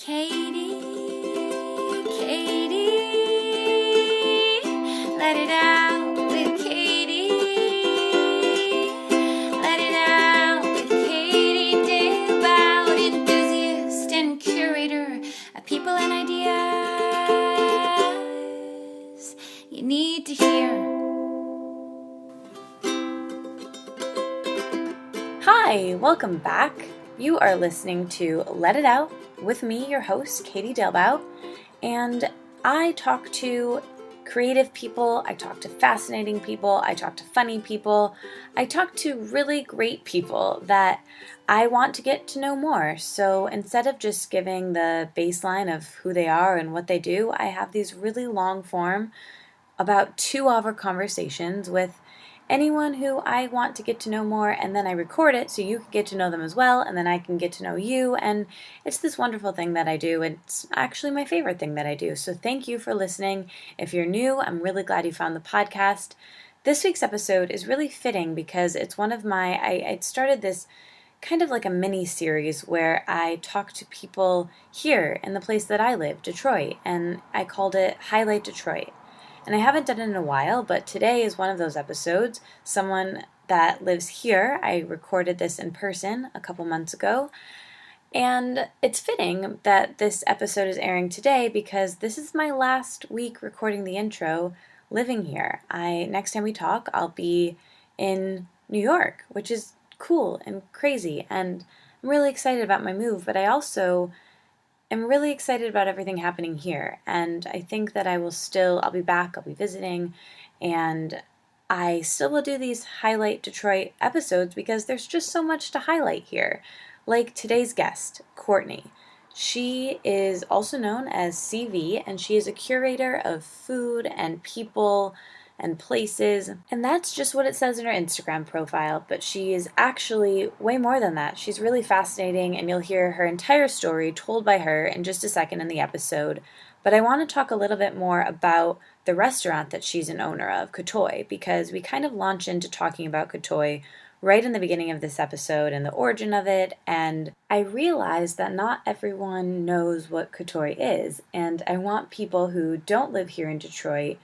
Katie, let it out with Katie. Let it out with Katie Dalebout, enthusiast and curator of people and ideas you need to hear. Hi, welcome back. You are listening to Let It Out with me, your host, Katie Dalebout, and I talk to creative people, I talk to fascinating people, I talk to funny people, I talk to really great people that I want to get to know more. So instead of just giving the baseline of who they are and what they do, I have these really long form, about 2-hour conversations with anyone who I want to get to know more, and then I record it so you can get to know them as well, and then I can get to know you, and it's this wonderful thing that I do. It's actually my favorite thing that I do, so thank you for listening. If you're new, I'm really glad you found the podcast. This week's episode is really fitting because it's one of my, I started this kind of like a mini series where I talk to people here in the place that I live, Detroit, and I called it Highlight Detroit. And I haven't done it in a while, but today is one of those episodes. Someone that lives here, I recorded this in person a couple months ago. And it's fitting that this episode is airing today because this is my last week recording the intro living here. Next time we talk, I'll be in New York, which is cool and crazy. And I'm really excited about my move, but I'm really excited about everything happening here, and I think that I'll be back, I'll be visiting, and I still will do these Highlight Detroit episodes because there's just so much to highlight here. Like today's guest, Courtney. She is also known as CV, and she is a curator of food and people and places, and that's just what it says in her Instagram profile, but she is actually way more than that. She's really fascinating, and you'll hear her entire story told by her in just a second in the episode. But I want to talk a little bit more about the restaurant that she's an owner of, Katoi, because we kind of launch into talking about Katoi right in the beginning of this episode and the origin of it, and I realized that not everyone knows what Katoi is, and I want people who don't live here in Detroit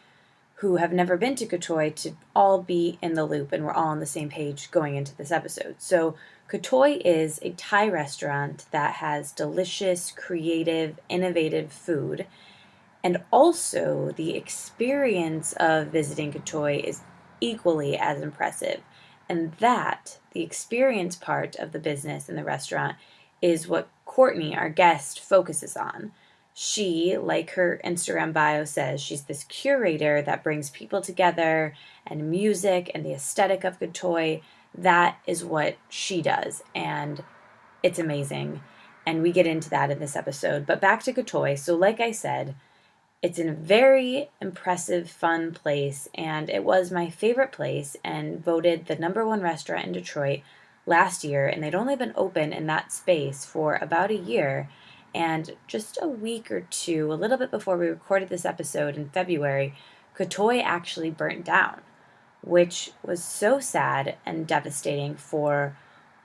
who have never been to Katoi to all be in the loop, and we're all on the same page going into this episode. So Katoi is a Thai restaurant that has delicious, creative, innovative food, and also the experience of visiting Katoi is equally as impressive. And that, the experience part of the business in the restaurant, is what Courtney, our guest, focuses on. She, like her Instagram bio says, she's this curator that brings people together, and music and the aesthetic of Katoi. That is what she does, and it's amazing. And we get into that in this episode. But back to Katoi. So like I said, it's a very impressive, fun place, and it was my favorite place and voted the #1 restaurant in Detroit last year, and they'd only been open in that space for about a year. And just a week or two, a little bit before we recorded this episode in February, Katoi actually burnt down, which was so sad and devastating for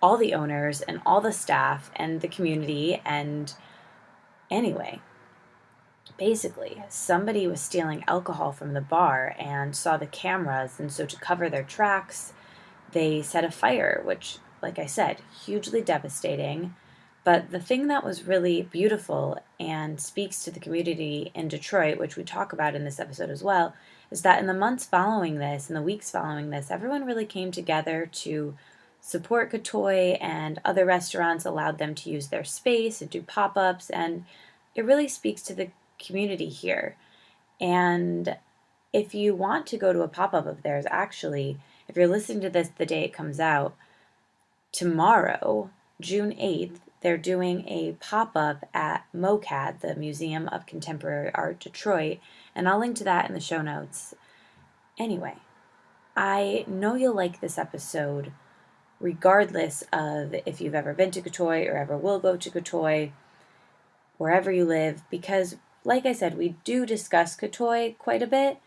all the owners and all the staff and the community. And anyway, basically, somebody was stealing alcohol from the bar and saw the cameras, and so to cover their tracks, they set a fire, which, like I said, hugely devastating. But the thing that was really beautiful and speaks to the community in Detroit, which we talk about in this episode as well, is that in the months following this and the weeks following this, everyone really came together to support Katoi, and other restaurants allowed them to use their space and do pop-ups, and it really speaks to the community here. And if you want to go to a pop-up of theirs, actually, if you're listening to this the day it comes out, tomorrow, June 8th, they're doing a pop-up at MoCAD, the Museum of Contemporary Art Detroit, and I'll link to that in the show notes. Anyway, I know you'll like this episode regardless of if you've ever been to Katoi or ever will go to Katoi, wherever you live, because, like I said, we do discuss Katoi quite a bit,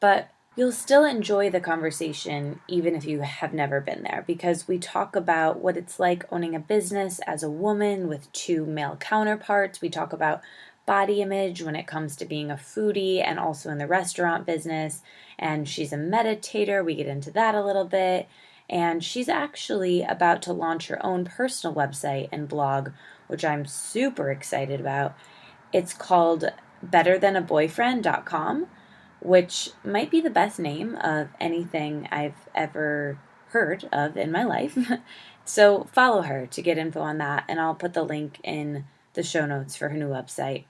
but you'll still enjoy the conversation even if you have never been there, because we talk about what it's like owning a business as a woman with 2 male counterparts. We talk about body image when it comes to being a foodie and also in the restaurant business. And she's a meditator. We get into that a little bit. And she's actually about to launch her own personal website and blog, which I'm super excited about. It's called betterthanaboyfriend.com, which might be the best name of anything I've ever heard of in my life. So follow her to get info on that, and I'll put the link in the show notes for her new website.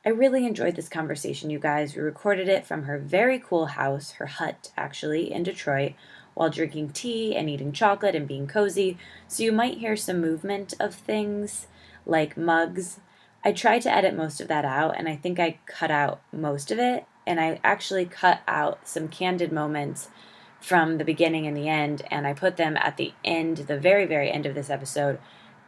I really enjoyed this conversation, you guys. We recorded it from her very cool house, her hut, actually, in Detroit, while drinking tea and eating chocolate and being cozy. So you might hear some movement of things, like mugs. I tried to edit most of that out, and I think I cut out most of it. And I actually cut out some candid moments from the beginning and the end, and I put them at the end, the very, very end of this episode,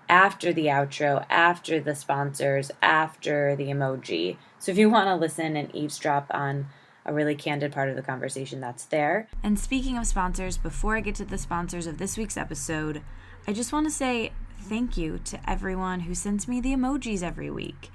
after the outro, after the sponsors, after the emoji. So if you want to listen and eavesdrop on a really candid part of the conversation, that's there. And speaking of sponsors, before I get to the sponsors of this week's episode, I just want to say thank you to everyone who sends me the emojis every week.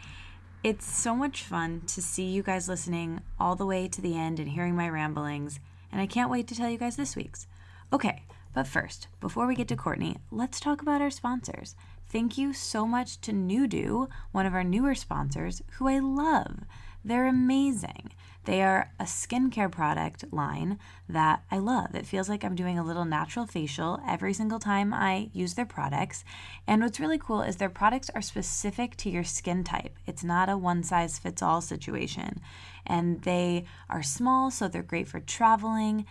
It's so much fun to see you guys listening all the way to the end and hearing my ramblings, and I can't wait to tell you guys this week's. Okay, but first, before we get to Courtney, let's talk about our sponsors. Thank you so much to Nudu, one of our newer sponsors, who I love. They're amazing. They are a skincare product line that I love. It feels like I'm doing a little natural facial every single time I use their products. And what's really cool is their products are specific to your skin type. It's not a one-size-fits-all situation. And they are small, so they're great for traveling.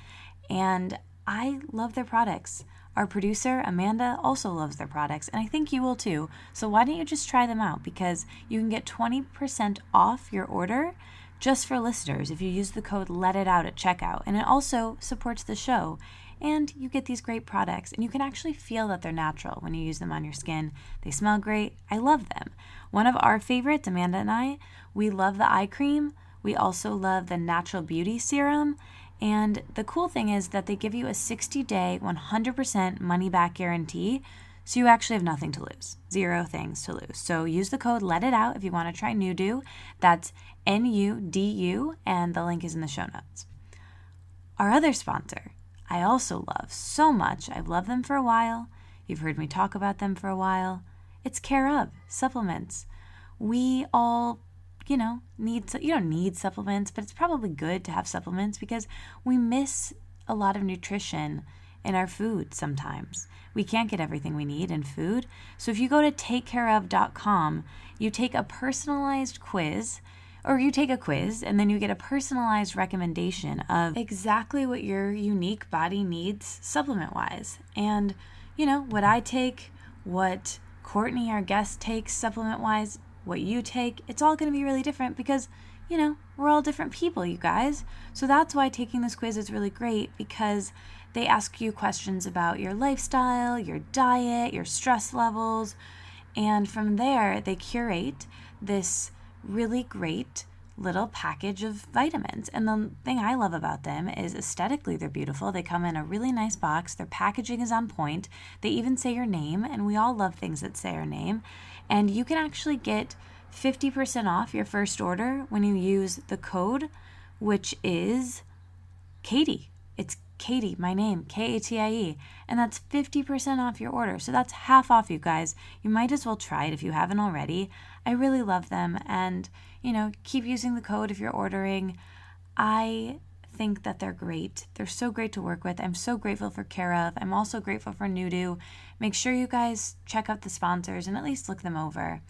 And I love their products. Our producer, Amanda, also loves their products, and I think you will too. So why don't you just try them out? Because you can get 20% off your order just for listeners if you use the code LETITOUT at checkout. And it also supports the show. And you get these great products, and you can actually feel that they're natural when you use them on your skin. They smell great. I love them. One of our favorites, Amanda and I, we love the eye cream. We also love the Natural Beauty Serum. And the cool thing is that they give you a 60-day, 100% money-back guarantee, so you actually have nothing to lose. 0 things to lose. So use the code LETITOUT if you want to try Nudu. That's NUDU, and the link is in the show notes. Our other sponsor, I also love so much. I've loved them for a while. You've heard me talk about them for a while. It's Care of supplements. We all you don't need supplements, but it's probably good to have supplements because we miss a lot of nutrition in our food sometimes. We can't get everything we need in food. So if you go to takecareof.com, you take a personalized quiz, or you take a quiz and then you get a personalized recommendation of exactly what your unique body needs supplement-wise. And, what I take, what Courtney, our guest, takes supplement-wise, what you take, it's all going to be really different because, we're all different people, you guys. So that's why taking this quiz is really great, because they ask you questions about your lifestyle, your diet, your stress levels, and from there, they curate this really great little package of vitamins. And the thing I love about them is aesthetically they're beautiful. They come in a really nice box. Their packaging is on point. They even say your name, and we all love things that say our name. And you can actually get 50% off your first order when you use the code, which is Katie. It's Katie, my name, Katie, and that's 50% off your order. So that's half off, you guys. You might as well try it if you haven't already. I really love them, and keep using the code if you're ordering. I think that they're great. They're so great to work with. I'm so grateful for Care of. I'm also grateful for Nudu. Make sure you guys check out the sponsors and at least look them over.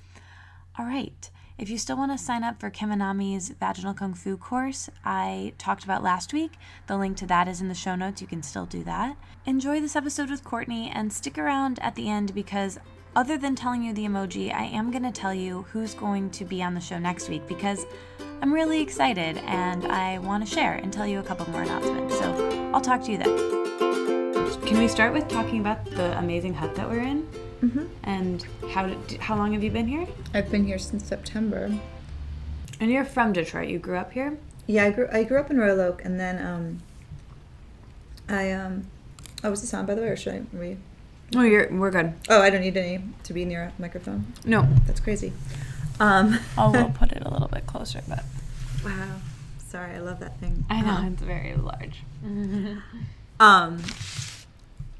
All right. If you still want to sign up for Kim Anami's Vaginal Kung Fu course I talked about last week, the link to that is in the show notes. You can still do that. Enjoy this episode with Courtney and stick around at the end, because other than telling you the emoji, I am going to tell you who's going to be on the show next week, because I'm really excited and I want to share and tell you a couple more announcements. So I'll talk to you then. Can we start with talking about the amazing hut that we're in? Mm-hmm. And how long have you been here? I've been here since September. And you're from Detroit. You grew up here? Yeah, I grew up in Royal Oak, and then Oh, was this on, by the way, or should I read? Oh, we're good. Oh, I don't need any to be near a microphone? No. That's crazy. I'll put it a little bit closer, but... Wow. Sorry, I love that thing. I know, it's very large.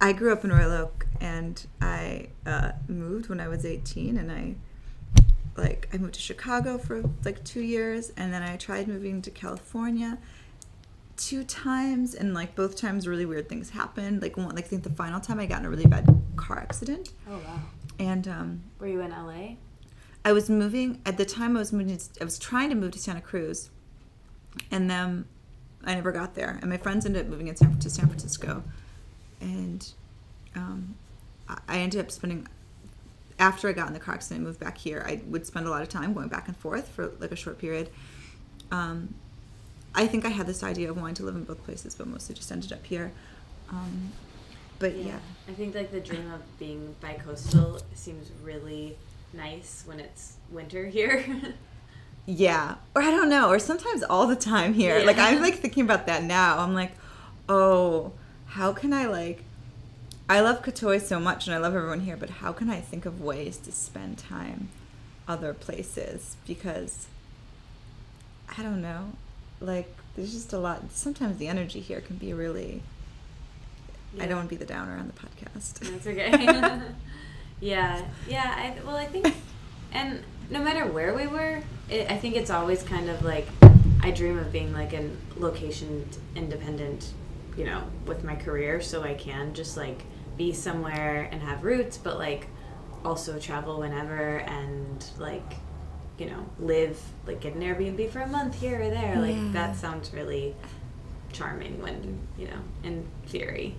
I grew up in Royal Oak, and I moved when I was 18, and I moved to Chicago for 2 years, and then I tried moving to California 2 times, and both times really weird things happened. I think the final time I got in a really bad car accident. Oh wow. And were you in LA? I was moving at the time. I was trying to move to Santa Cruz, and then I never got there. And my friends ended up moving to San Francisco, and I ended up spending. After I got in the car accident and moved back here, I would spend a lot of time going back and forth for a short period. I think I had this idea of wanting to live in both places, but mostly just ended up here. But yeah. I think the dream of being bi-coastal seems really nice when it's winter here. Yeah. Or I don't know. Or sometimes all the time here. Yeah. I'm thinking about that now. I'm oh, how can I love Katoi so much and I love everyone here, but how can I think of ways to spend time other places? Because I don't know. There's just a lot. Sometimes the energy here can be really... Yeah. I don't want to be the downer on the podcast. That's okay. Yeah. I think... And no matter where we were, I think it's always kind of I dream of being a location independent, with my career, so I can just be somewhere and have roots, but also travel whenever and live, get an Airbnb for a month here or there. Yeah. That sounds really charming when, in theory,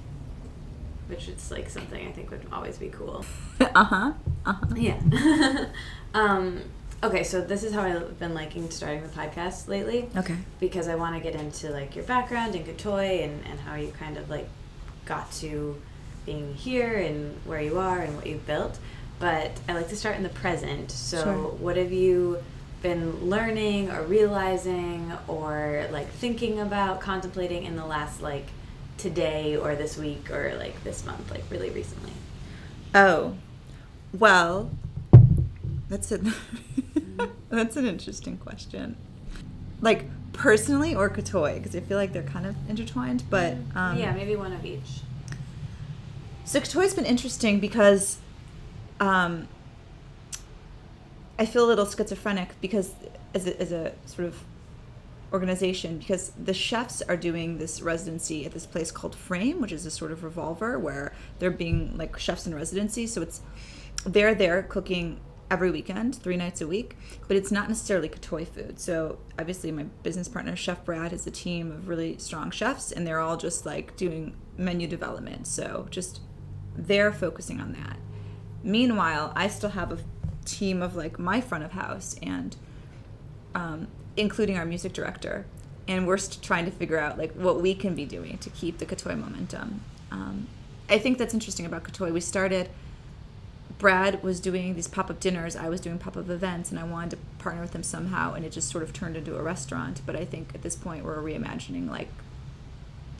which is something I think would always be cool. Yeah. Okay, so this is how I've been liking starting the podcast lately. Okay. Because I want to get into your background in Katoi and how you kind of got to being here and where you are and what you've built. But I like to start in the present. So Sure. What have you been learning or realizing or thinking about, contemplating in the last today or this week or this month, really recently? Oh, well, that's an interesting question. Personally or Katoi, because I feel they're kind of intertwined, but yeah, maybe one of each. So Katoi's been interesting because I feel a little schizophrenic because as a sort of organization, because the chefs are doing this residency at this place called Frame, which is a sort of revolver where they're being chefs in residency. So they're there cooking every weekend, 3 nights a week, but it's not necessarily Katoi food. So obviously my business partner, Chef Brad, has a team of really strong chefs, and they're all just doing menu development. So just they're focusing on that. Meanwhile, I still have a team of my front of house and including our music director, and we're trying to figure out what we can be doing to keep the Katoi momentum. I think that's interesting about Katoi. Brad was doing these pop-up dinners, I was doing pop-up events, and I wanted to partner with him somehow, and it just sort of turned into a restaurant. But I think at this point we're reimagining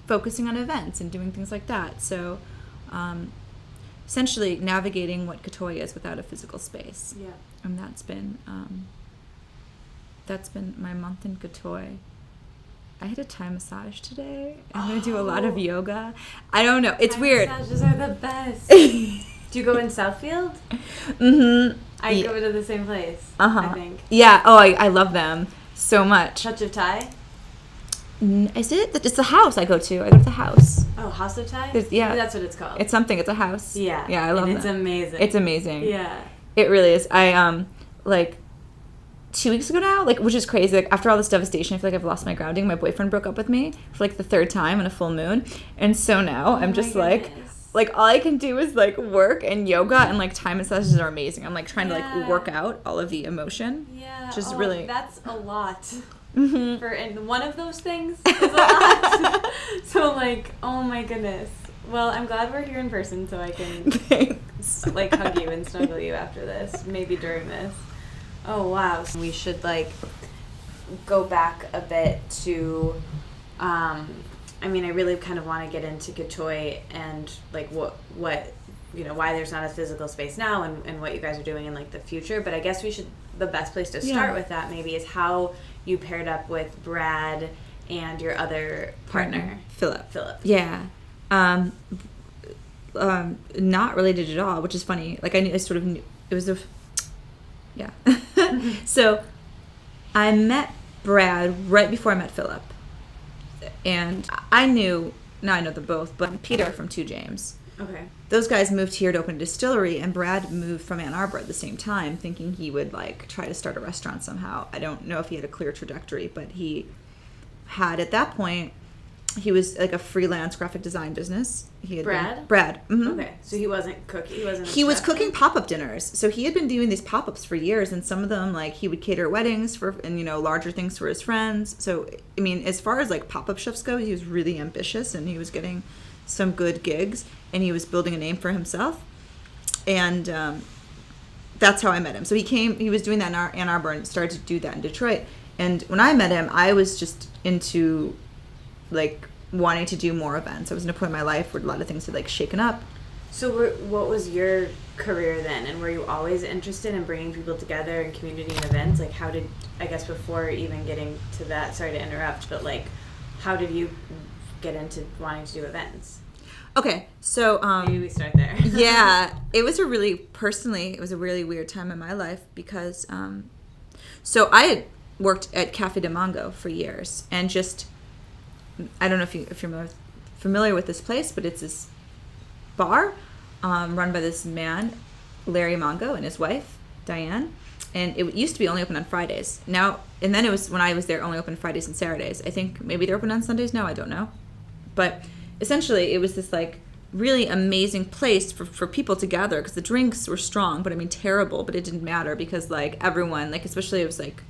focusing on events and doing things like that. So essentially navigating what Katoi is without a physical space. Yeah. And that's been my month in Katoi. I had a Thai massage today. I'm going to do a lot of yoga. I don't know. It's weird. Massages are the best. Do you go in Southfield? Mm-hmm. I go to the same place, I think. Yeah. Oh, I love them so much. Touch of Thai? Is it? It's the house I go to. I go to the house. Oh, House of Thai? Yeah. Maybe that's what it's called. It's something. It's a house. Yeah. Yeah, I love it. It's amazing. It's amazing. Yeah. It really is. I, 2 weeks ago now, which is crazy. After all this devastation, I feel I've lost my grounding. My boyfriend broke up with me for the 3rd time on a full moon. And so now I'm just all I can do is work and yoga, and Thai massages are amazing. I'm trying to work out all of the emotion. Yeah. Which is really... That's a lot. Mm-hmm. And one of those things is a lot. So oh my goodness. Well, I'm glad we're here in person so I can hug you and snuggle you after this, maybe during this. Oh wow. We should go back a bit to I mean, I really kind of want to get into Katoi and like what why there's not a physical space now and what you guys are doing in like the future. But I guess the best place to start with that maybe is how you paired up with Brad and your other partner, Philip. Yeah. Not related at all, which is funny. Like I sort of knew it was yeah. So I met Brad right before I met Philip, and I know them both, but Peter from Two James. Okay. Those guys moved here to open a distillery, and Brad moved from Ann Arbor at the same time, thinking he would like try to start a restaurant somehow. I don't know if he had a clear trajectory, but he had at that point. He was like a freelance graphic design business. Brad. Mm-hmm. Okay, so he wasn't cooking. He was cooking pop-up dinners. So he had been doing these pop-ups for years, and some of them like he would cater weddings and larger things for his friends. So I mean, as far as like pop-up chefs go, he was really ambitious, and he was getting some good gigs, and he was building a name for himself. And that's how I met him. So he was doing that in Ann Arbor and started to do that in Detroit. And when I met him, I was just into like wanting to do more events. I was in a point in my life where a lot of things had like shaken up. So what was your career then? And were you always interested in bringing people together in community and events? Like how did, I guess before even getting to that, sorry to interrupt, but like how did you get into wanting to do events? Okay, so maybe we start there. Yeah, it was a really weird time in my life because so I had worked at Cafe de Mango for years, and just I don't know if you're familiar with this place, but it's this bar run by this man, Larry Mongo, and his wife, Diane. And it used to be only open on Fridays. Now, and then it was, when I was there, only open Fridays and Saturdays. I think maybe they're open on Sundays now, I don't know. But essentially, it was this like really amazing place for people to gather, because the drinks were strong, but I mean terrible, but it didn't matter because like everyone, like especially it was like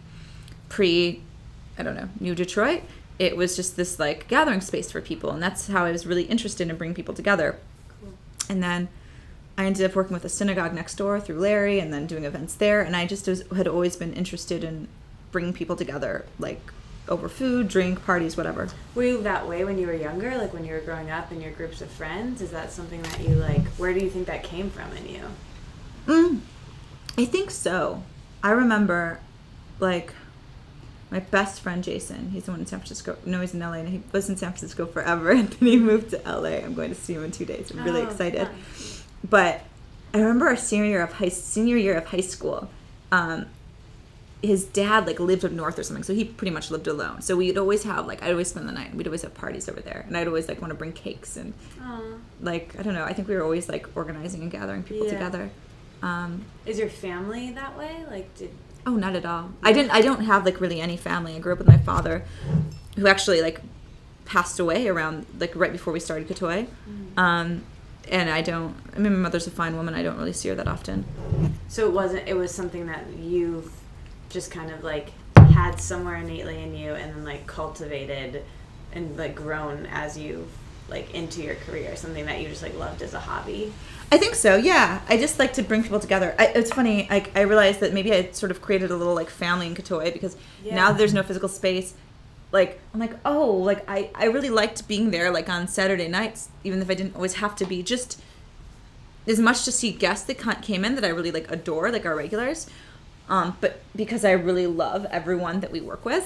New Detroit, it was just this like gathering space for people, and that's how I was really interested in bringing people together. Cool. And then I ended up working with a synagogue next door through Larry, and then doing events there, and I just had always been interested in bringing people together, like over food, drink, parties, whatever. Were you that way when you were younger, like when you were growing up in your groups of friends? Is that something that you like, where do you think that came from in you? I think so. I remember like my best friend Jason, he's the one in San Francisco. No, he's in LA, and he was in San Francisco forever, and then he moved to LA. I'm going to see him in 2 days. I'm really excited. Fun. But I remember our senior year of high school. His dad like lived up north or something, so he pretty much lived alone. So we'd always have like, I'd always spend the night, and we'd always have parties over there, and I'd always like want to bring cakes and like I don't know. I think we were always like organizing and gathering people together. Is your family that way? Like Oh, not at all. I don't have like really any family. I grew up with my father, who actually like passed away around like right before we started Katoi. And I mean, my mother's a fine woman. I don't really see her that often. So it was something that you've just kind of like had somewhere innately in you, and then like cultivated and like grown as you like into your career, something that you just like loved as a hobby? I think so, yeah. I just like to bring people together. It's funny, like I realized that maybe I sort of created a little like family in Katoi, because now that there's no physical space, like I'm like, oh, like I really liked being there like on Saturday nights, even if I didn't always have to be, just as much to see guests that came in that I really like adore, like our regulars, but because I really love everyone that we work with,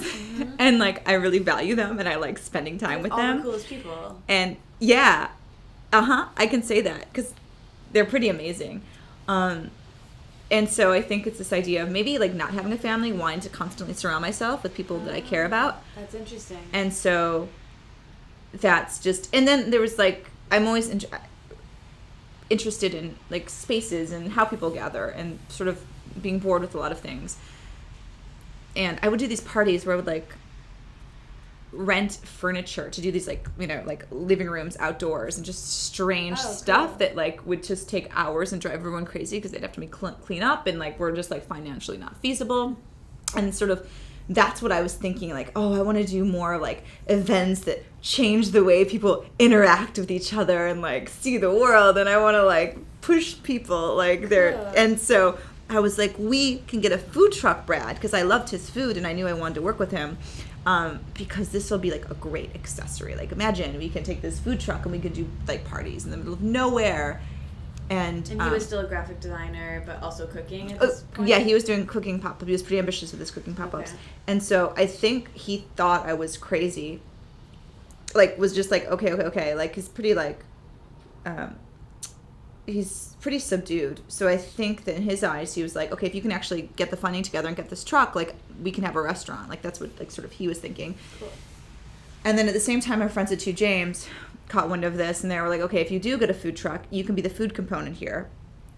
and like I really value them, and I like spending time with them. All the coolest people. And yeah, I can say that because they're pretty amazing. And so I think it's this idea of maybe like not having a family, wanting to constantly surround myself with people that I care about. That's interesting. And so that's just, and then there was like, I'm always interested in like spaces and how people gather, and sort of being bored with a lot of things. And I would do these parties where I would like rent furniture to do these like, you know, like living rooms outdoors, and just strange stuff that like would just take hours and drive everyone crazy because they'd have to clean up, and like we're just like financially not feasible. And sort of that's what I was thinking, like, oh, I want to do more like events that change the way people interact with each other and like see the world, and I want to like push people like there. And so I was like, we can get a food truck, Brad, because I loved his food and I knew I wanted to work with him, because this will be like a great accessory. Like, imagine we can take this food truck and we can do like parties in the middle of nowhere. And he was still a graphic designer, but also cooking at this point? Yeah, he was doing cooking pop-up. He was pretty ambitious with his cooking pop-ups. Okay. And so I think he thought I was crazy. Like, was just like, okay. Like, he's pretty, like, he's pretty subdued. So I think that in his eyes, he was like, okay, if you can actually get the funding together and get this truck, like, we can have a restaurant. Like, that's what, like, sort of he was thinking. Cool. And then at the same time, our friends at Two James caught wind of this, and they were like, okay, if you do get a food truck, you can be the food component here,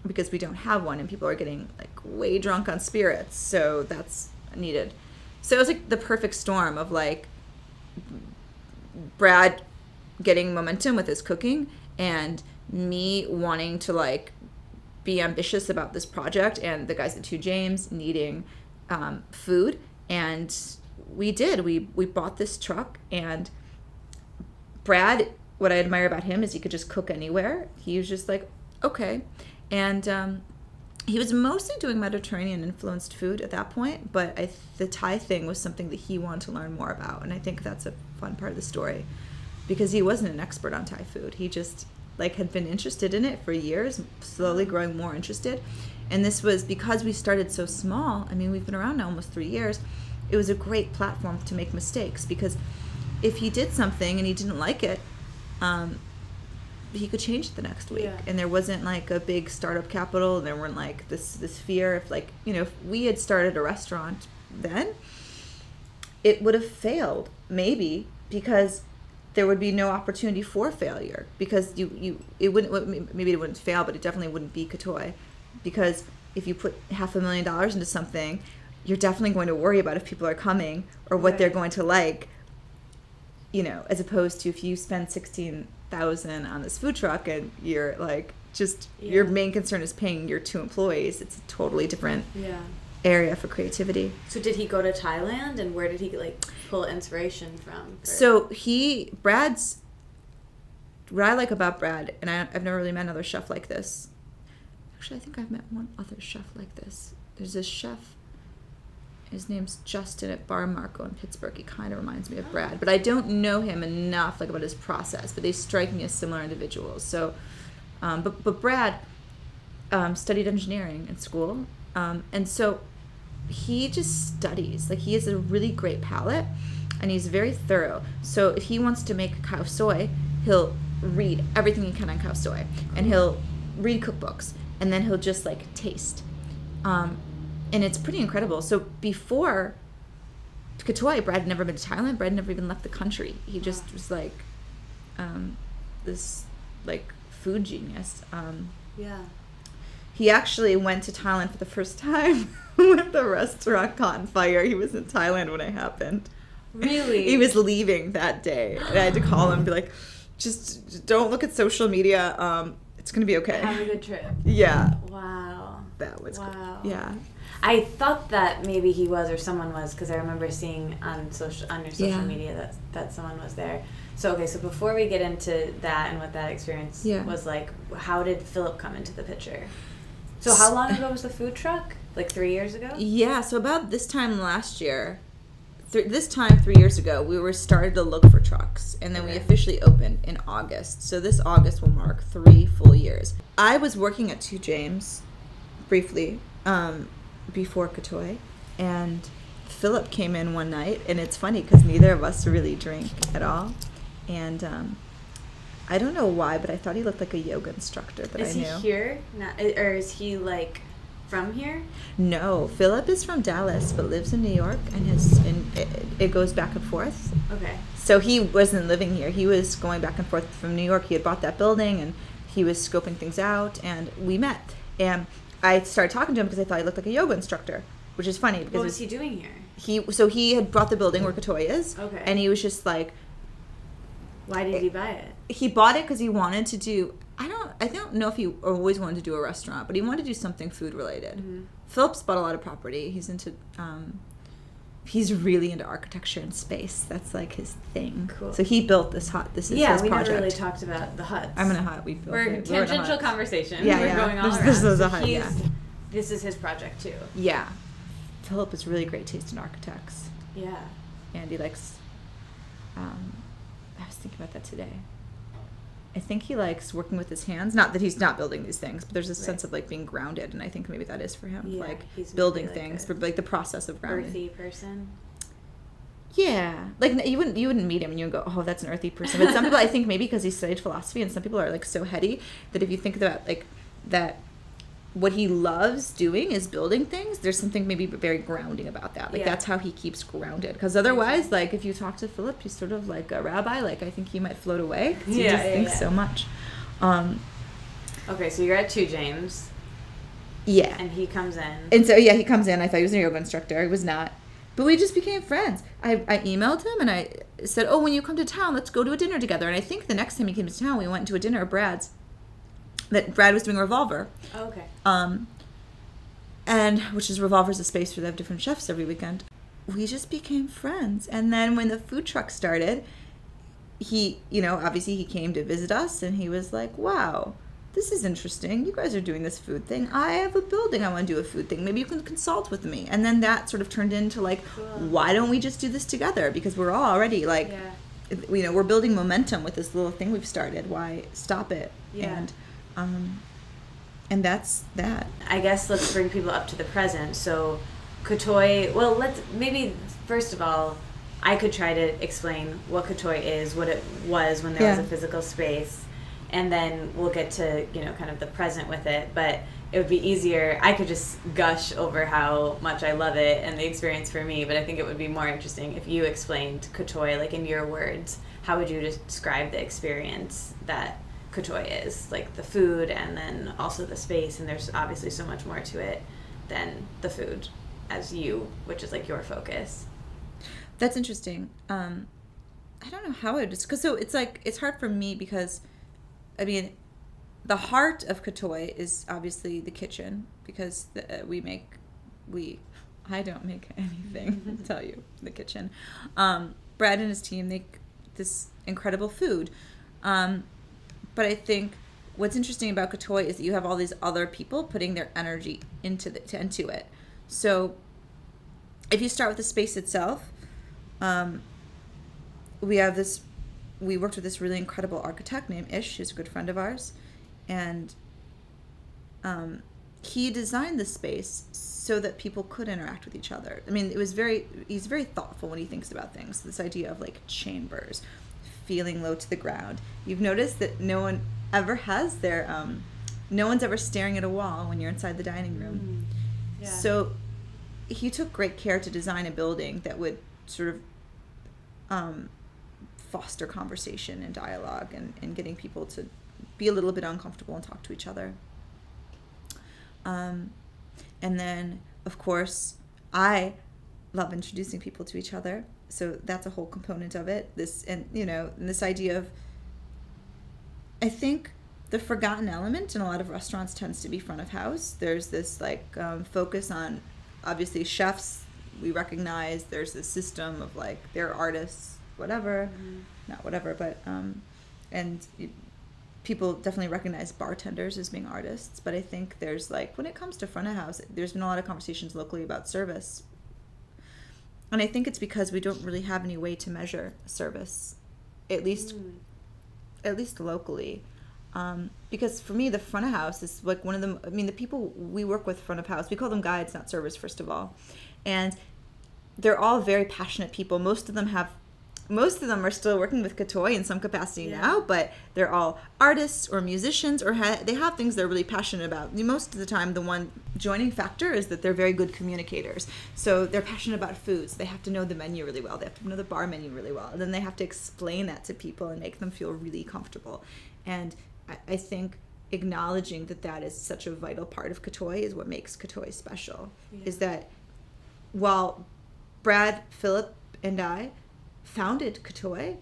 because we don't have one, and people are getting, like, way drunk on spirits, so that's needed. So it was, like, the perfect storm of, like, Brad getting momentum with his cooking, and me wanting to, like, be ambitious about this project, and the guys at Two James needing food, and we did. We bought this truck, and Brad, what I admire about him is he could just cook anywhere. He was just like, okay. And he was mostly doing Mediterranean-influenced food at that point, but the Thai thing was something that he wanted to learn more about, and I think that's a fun part of the story, because he wasn't an expert on Thai food. He just, like, had been interested in it for years, slowly growing more interested. And this was because we started so small. I mean, we've been around now almost 3 years. It was a great platform to make mistakes, because if he did something and he didn't like it, he could change it the next week. Yeah. And there wasn't, like, a big startup capital, and there weren't, like, this fear. If, like, you know, if we had started a restaurant then, it would have failed, maybe, because there would be no opportunity for failure, because it wouldn't, maybe it wouldn't fail, but it definitely wouldn't be Katoi, because if you put $500,000 into something, you're definitely going to worry about if people are coming or what they're going to like, you know, as opposed to if you spend $16,000 on this food truck and you're like, just your main concern is paying your 2 employees. It's a totally different area for creativity. So did he go to Thailand, and where did he, like, pull inspiration from? So what I like about Brad, and I've never really met another chef like this. Actually, I think I've met one other chef like this. There's this chef. His name's Justin at Bar Marco in Pittsburgh. He kind of reminds me of Brad, but I don't know him enough, like, about his process. But they strike me as similar individuals. So, but Brad studied engineering in school, and so he just studies. Like, he has a really great palate, and he's very thorough. So if he wants to make cow soy, he'll read everything he can on cow soy, and he'll read cookbooks, and then he'll just, like, taste. And it's pretty incredible. So before Katoi, Brad had never been to Thailand. Brad never even left the country. He just was like this, like, food genius. He actually went to Thailand for the first time when the restaurant caught on fire. He was in Thailand when it happened. Really? He was leaving that day. And I had to call him and be like, just don't look at social media. It's going to be okay. Have a good trip. Yeah. Wow. That was good. Yeah. I thought that maybe he was, or someone was, because I remember seeing on your social media that someone was there. So, okay, so before we get into that and what that experience was like, how did Philip come into the picture? So how long ago was the food truck? Like 3 years ago? Yeah, so about this time last year, 3 years ago, we were started to look for trucks, and then we officially opened in August. So this August will mark 3 full years. I was working at Two James briefly, before Katoi, and Philip came in one night, and it's funny because neither of us really drink at all, and I don't know why, but I thought he looked like a yoga instructor that I knew. Is he here? Or is he, like, from here? No, Philip is from Dallas but lives in New York, and it goes back and forth. Okay. So he wasn't living here. He was going back and forth from New York. He had bought that building, and he was scoping things out, and we met. And I started talking to him because I thought he looked like a yoga instructor, which is funny. Because what was he doing here? He had bought the building where Katoi is. Okay. And he was just like... Why did he buy it? He bought it because he wanted to do... I don't know if he always wanted to do a restaurant, but he wanted to do something food related. Mm-hmm. Philip's bought a lot of property. He's into... he's really into architecture and space. That's, like, his thing. Cool. So he built this hut. This is his project. Yeah, we never really talked about the huts. I'm in a hut. We built We're it. tangential conversation. Yeah, We're going all around. This is a hut, this is his project too. Yeah. Philip has really great taste in architects. Yeah. And he likes, I was thinking about that today. I think he likes working with his hands. Not that he's not building these things, but there's a sense of like being grounded, and I think maybe that is for him. Yeah, like he's building like things, but like the process of grounding. Earthy person. Yeah, like you wouldn't meet him and you would go, oh, that's an earthy person. But some people, I think maybe because he studied philosophy, and some people are like so heady that if you think about like that, what he loves doing is building things. There's something maybe very grounding about that. Like that's how he keeps grounded. Because otherwise, like if you talk to Philip, he's sort of like a rabbi. Like I think he might float away because he just thinks so much. Okay, so you're at 2 James. Yeah. And he comes in. And so he comes in. I thought he was a yoga instructor. He was not. But we just became friends. I emailed him and I said, oh, when you come to town, let's go to a dinner together. And I think the next time he came to town, we went to a dinner at Brad's. That Brad was doing Revolver. Oh, okay. And which is Revolver's a space where they have different chefs every weekend. We just became friends. And then when the food truck started, he, obviously he came to visit us and he was like, wow, this is interesting. You guys are doing this food thing. I have a building. I want to do a food thing. Maybe you can consult with me. And then that sort of turned into like, why don't we just do this together? Because we're all already like, we're building momentum with this little thing we've started. Why stop it? Yeah. And that's that. I guess let's bring people up to the present. So Katoi, well, maybe first of all, I could try to explain what Katoi is, what it was when there was a physical space, and then we'll get to, kind of the present with it. But it would be easier. I could just gush over how much I love it and the experience for me, but I think it would be more interesting if you explained Katoi, like in your words. How would you describe the experience that Katoi is, like the food and then also the space, and there's obviously so much more to it than the food which is like your focus. That's interesting. I don't know how because so it's like it's hard for me because I mean the heart of Katoi is obviously the kitchen because I don't make anything. I'll tell you, the kitchen. Brad and his team make this incredible food. But I think what's interesting about Katoi is that you have all these other people putting their energy into it. So if you start with the space itself, we worked with this really incredible architect named Ish, who's a good friend of ours. And he designed the space so that people could interact with each other. I mean, he's very thoughtful when he thinks about things. This idea of like chambers, feeling low to the ground. You've noticed that no one ever has no one's ever staring at a wall when you're inside the dining room. Yeah. So he took great care to design a building that would sort of foster conversation and dialogue and getting people to be a little bit uncomfortable and talk to each other. And then, of course, I love introducing people to each other. So that's a whole component of it. This idea of, I think the forgotten element in a lot of restaurants tends to be front of house. There's this focus on, obviously, chefs. We recognize there's this system of like they're artists, whatever, not whatever, but people definitely recognize bartenders as being artists. But I think there's when it comes to front of house, there's been a lot of conversations locally about service. And I think it's because we don't really have any way to measure service, at least locally. Because for me, the front of house is like one of them. I mean, the people we work with front of house, we call them guides, not servers, first of all. And they're all very passionate people. Most of them are still working with Katoi in some capacity now, but they're all artists or musicians or they have things they're really passionate about. Most of the time, the one joining factor is that they're very good communicators. So they're passionate about foods. They have to know the menu really well. They have to know the bar menu really well. And then they have to explain that to people and make them feel really comfortable. And I think acknowledging that is such a vital part of Katoi is what makes Katoi special. Is that while Brad, Philip, and I founded Katoi,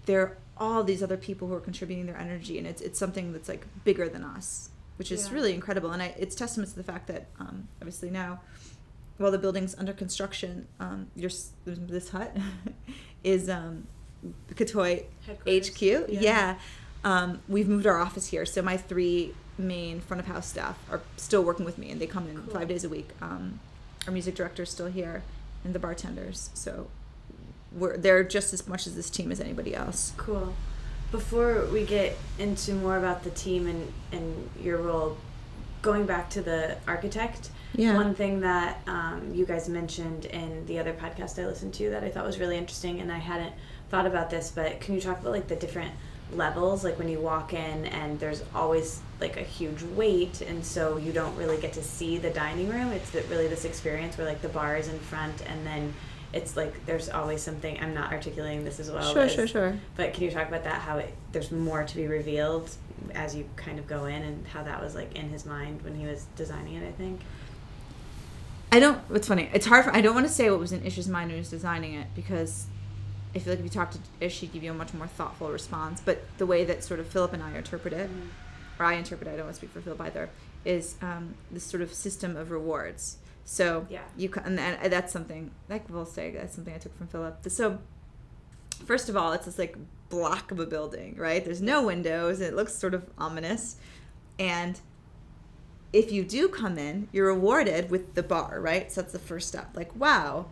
there are all these other people who are contributing their energy, and it's something that's like bigger than us, which is really incredible. And it's testament to the fact that obviously now, while the building's under construction, this hut is Katoi HQ. We've moved our office here, so my 3 main front of house staff are still working with me, and they come in 5 days a week. Our music director is still here, and the bartenders. So they're just as much as this team as anybody else. Cool. Before we get into more about the team and your role, going back to the architect, one thing that you guys mentioned in the other podcast I listened to that I thought was really interesting, and I hadn't thought about this, but can you talk about like the different levels, like when you walk in and there's always like a huge wait, and so you don't really get to see the dining room. It's really this experience where like the bar is in front, and then it's like there's always something. I'm not articulating this as well. Sure. But can you talk about that, how there's more to be revealed as you kind of go in, and how that was like in his mind when he was designing it, I think? It's funny. It's hard I don't want to say what was in Ish's mind when he was designing it, because I feel like if you talk to Ish, she'd give you a much more thoughtful response. But the way that sort of Philip and I interpret it, or I interpret it, I don't want to speak for Philip either, is this sort of system of rewards. So and that's something, like we'll say, that's something I took from Philip. So first of all, it's this like block of a building, right? There's no windows, and it looks sort of ominous. And if you do come in, you're rewarded with the bar, right? So that's the first step. Like, wow,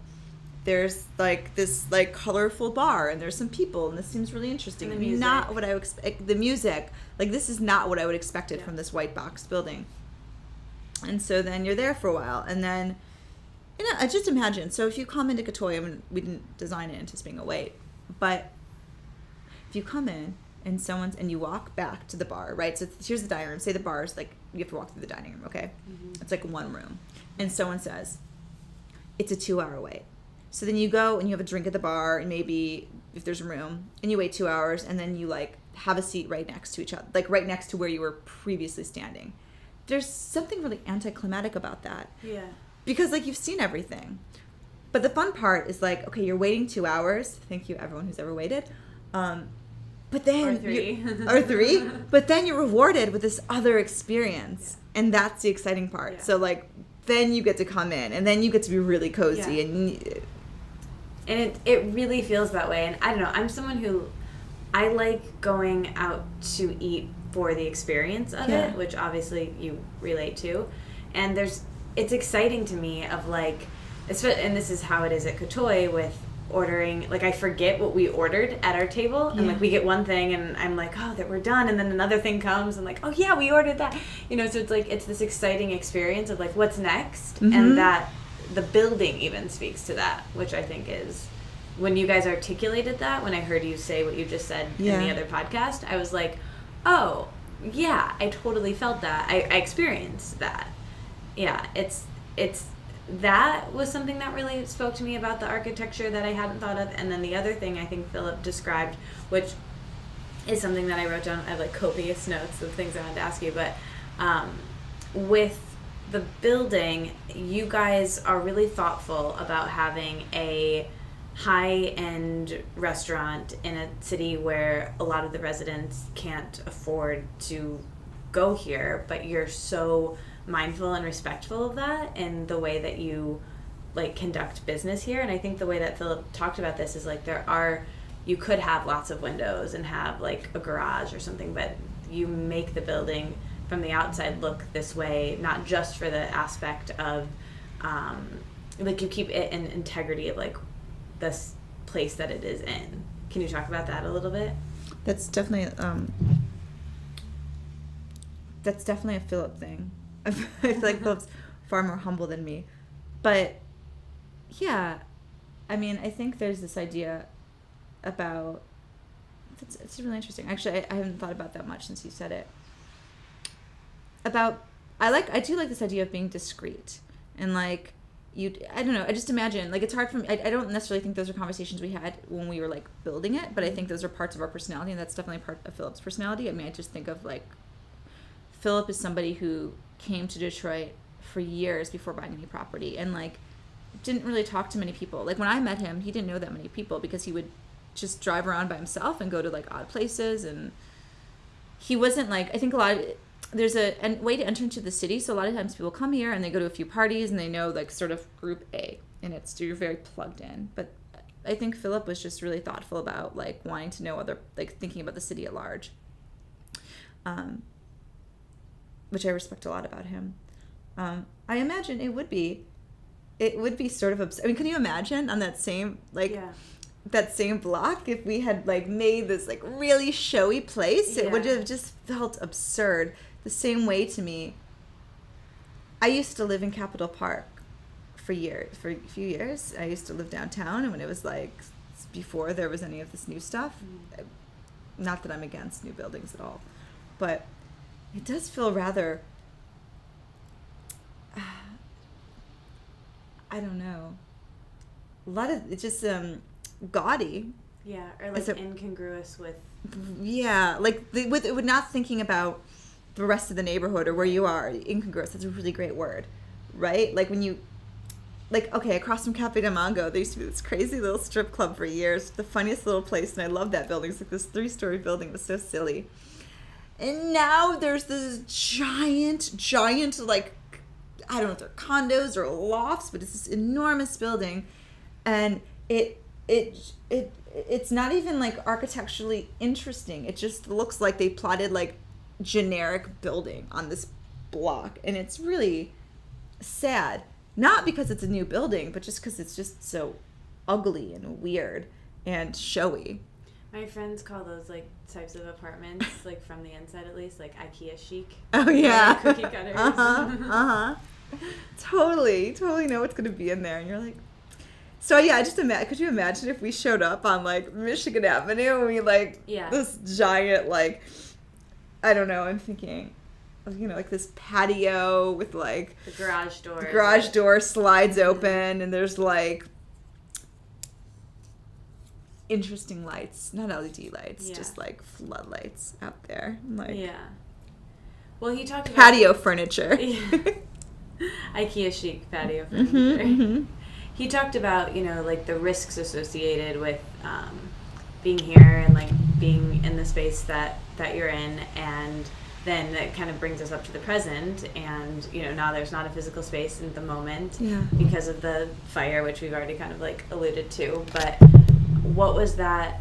there's like this like colorful bar, and there's some people, and this seems really interesting. And not what I would expect. The music, like this is not what I would expect from this white box building. And so then you're there for a while, and then, I just imagine. So if you come into Katoi, I mean, we didn't design it anticipating a wait, but if you come in and you walk back to the bar, right? So here's the dining room. Say the bar is like, you have to walk through the dining room, okay? Mm-hmm. It's like one room, and someone says, it's a 2-hour wait. So then you go and you have a drink at the bar, and maybe if there's room, and you wait 2 hours, and then you like have a seat right next to each other, like right next to where you were previously standing. There's something really anticlimactic about that. Yeah. Because like you've seen everything. But the fun part is like, okay, you're waiting 2 hours. Thank you, everyone who's ever waited. But then or three. But then you're rewarded with this other experience, and that's the exciting part. Yeah. So like, then you get to come in, and then you get to be really cozy, and it really feels that way. And I don't know, I'm someone who I like going out to eat for the experience of it, which obviously you relate to, and it's exciting to me of like, and this is how it is at Katoi with ordering, like I forget what we ordered at our table, and like we get one thing and I'm like, oh, that we're done, and then another thing comes and like, oh yeah, we ordered that, so it's like, it's this exciting experience of like what's next. Mm-hmm. And that the building even speaks to that, which I think is, when you guys articulated that, when I heard you say what you just said in the other podcast, I was like, oh yeah, I totally felt that. I experienced that. Yeah, it's that was something that really spoke to me about the architecture that I hadn't thought of. And then the other thing I think Philip described, which is something that I wrote down, I have like copious notes of things I wanted to ask you, but with the building, you guys are really thoughtful about having a high-end restaurant in a city where a lot of the residents can't afford to go here, but you're so mindful and respectful of that in the way that you like conduct business here. And I think the way that Philip talked about this is like, you could have lots of windows and have like a garage or something, but you make the building from the outside look this way, not just for the aspect of like you keep it in integrity of like this place that it is in. Can you talk about that a little bit? That's definitely a Philip thing. I feel like Philip's far more humble than me. But yeah, I mean, I think there's this idea about, it's really interesting. Actually, I haven't thought about that much since you said it. I do like this idea of being discreet, and like, I don't know, I just imagine, like, it's hard for me, I don't necessarily think those are conversations we had when we were like building it, but I think those are parts of our personality, and that's definitely part of Philip's personality. I mean, I just think of like, Philip is somebody who came to Detroit for years before buying any property, and like didn't really talk to many people. Like when I met him, he didn't know that many people because he would just drive around by himself and go to like odd places, and he wasn't like, I think there's a way to enter into the city, so a lot of times people come here and they go to a few parties and they know like sort of group A, and you're very plugged in. But I think Philip was just really thoughtful about like wanting to know thinking about the city at large. which I respect a lot about him. I imagine it would be sort of I mean, can you imagine on that same that same block if we had like made this like really showy place? It would have just felt absurd. The same way to me. I used to live in Capitol Park for a few years. I used to live downtown, and when it was like before there was any of this new stuff, not that I'm against new buildings at all, but it does feel rather, I don't know, a lot of, it's just gaudy. Yeah, or like incongruous with. Yeah, like with not thinking about the rest of the neighborhood or where you are. Incongruous, that's a really great word, right? Like when you, like, okay, across from Cafe de Mango, there used to be this crazy little strip club for years, the funniest little place, and I love that building. It's like this 3-story building. It was so silly. And now there's this giant, like, I don't know if they're condos or lofts, but it's this enormous building, and it's not even like architecturally interesting. It just looks like they plotted like generic building on this block, and it's really sad. Not because it's a new building, but just because it's just so ugly and weird and showy. My friends call those like types of apartments, like from the inside at least, like IKEA chic. Oh yeah, like cookie cutters. Totally know what's gonna be in there, and you're like, so yeah. I just could you imagine if we showed up on like Michigan Avenue and we like this giant like, I don't know. I'm thinking, you know, like this patio with like the garage door. The garage door slides open, and there's like interesting lights, not LED lights, just like floodlights out there. Like, well, he talked about patio furniture. IKEA chic patio furniture. He talked about, you know, like the risks associated with being here and like being in the space that you're in, and then that kind of brings us up to the present, and you know, now there's not a physical space at the moment because of the fire, which we've already kind of like alluded to. But what was that,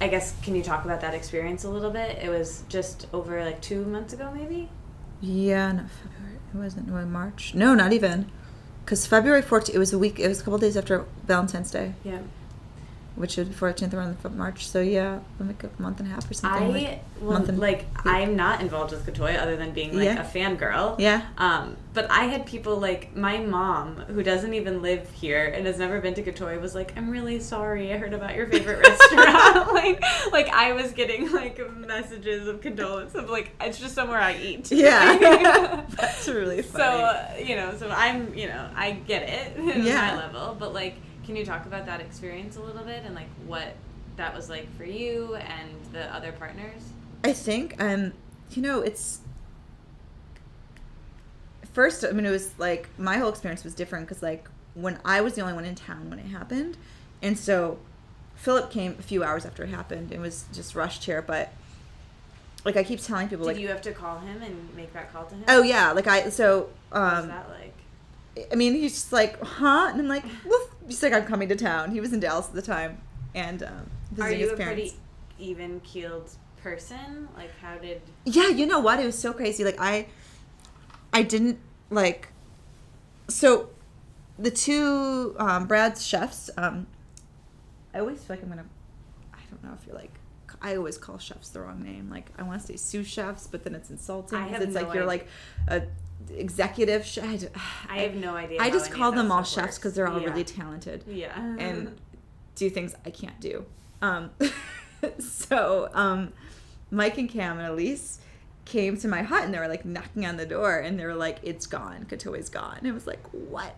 I guess, can you talk about that experience a little bit? It was just over like 2 months ago, maybe? Yeah, no, February. It wasn't, March. No, not even. Because February 14th, it was a couple days after Valentine's Day. Yeah. Which is 14th around March. So yeah, like a month and a half or something. I'm not involved with Katoi other than being like a fangirl. Yeah. But I had people like my mom, who doesn't even live here and has never been to Katoi, was like, "I'm really sorry. I heard about your favorite restaurant." like I was getting like messages of condolence of like, it's just somewhere I eat. Yeah. That's really funny. So I'm, I get it at my level, but like, can you talk about that experience a little bit and like what that was like for you and the other partners? I think, it's first, I mean, it was like my whole experience was different because like when I was the only one in town when it happened, and so Philip came a few hours after it happened and was just rushed here, but like I keep telling people, did you have to call him and make that call to him? Oh yeah, like what was that like? I mean, he's just like, huh? And I'm like, well, he's like, I'm coming to town. He was in Dallas at the time, and visiting his parents. Are you a pretty even-keeled person? Like, how did? Yeah, you know what? It was so crazy. Like, I didn't like. So, the two Brad's chefs. I always feel like I'm gonna. I don't know if you're like. I always call chefs the wrong name. Like, I want to say sous chefs, but then it's insulting. It's like you're like a executive chef. I have no idea. I just call them all chefs because they're all really talented. Yeah. And do things I can't do. So Mike and Cam and Elise came to my hut and they were like knocking on the door and they were like, "It's gone. Katoi's gone." And I was like, "What?"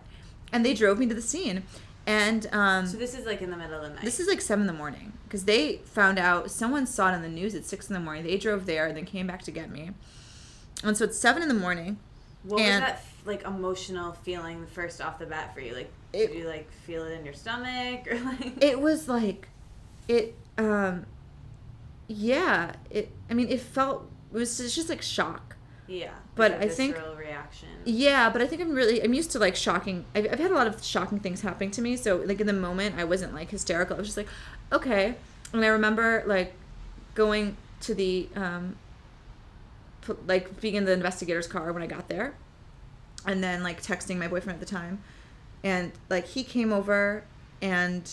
And they drove me to the scene. And so this is like in the middle of the night. This is like 7 a.m. because they found out, someone saw it on the news at 6 a.m. They drove there and then came back to get me. And so it's 7 a.m. What was that like emotional feeling first off the bat for you? Like, did you like feel it in your stomach or like? It was like, it felt. It was just like shock. Yeah. But like I think visceral reaction. Yeah, but I think I'm used to like shocking. I've had a lot of shocking things happening to me. So like in the moment, I wasn't like hysterical. I was just like, okay. And I remember like going to the like being in the investigator's car when I got there, and then like texting my boyfriend at the time, and like he came over, and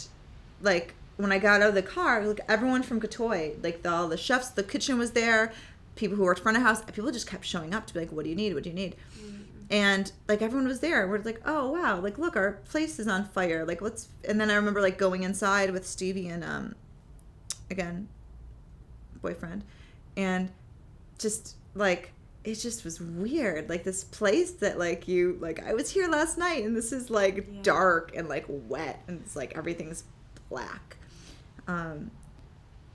like when I got out of the car, like everyone from Katoi, like all the chefs, the kitchen was there, people who worked front of house, people just kept showing up to be like, what do you need? What do you need? And like everyone was there. We're like, oh wow, like look, our place is on fire. Like let's. And then I remember like going inside with Stevie and again, boyfriend, and just like it just was weird. Like this place that like you like I was here last night and this is like dark and like wet and it's like everything's black.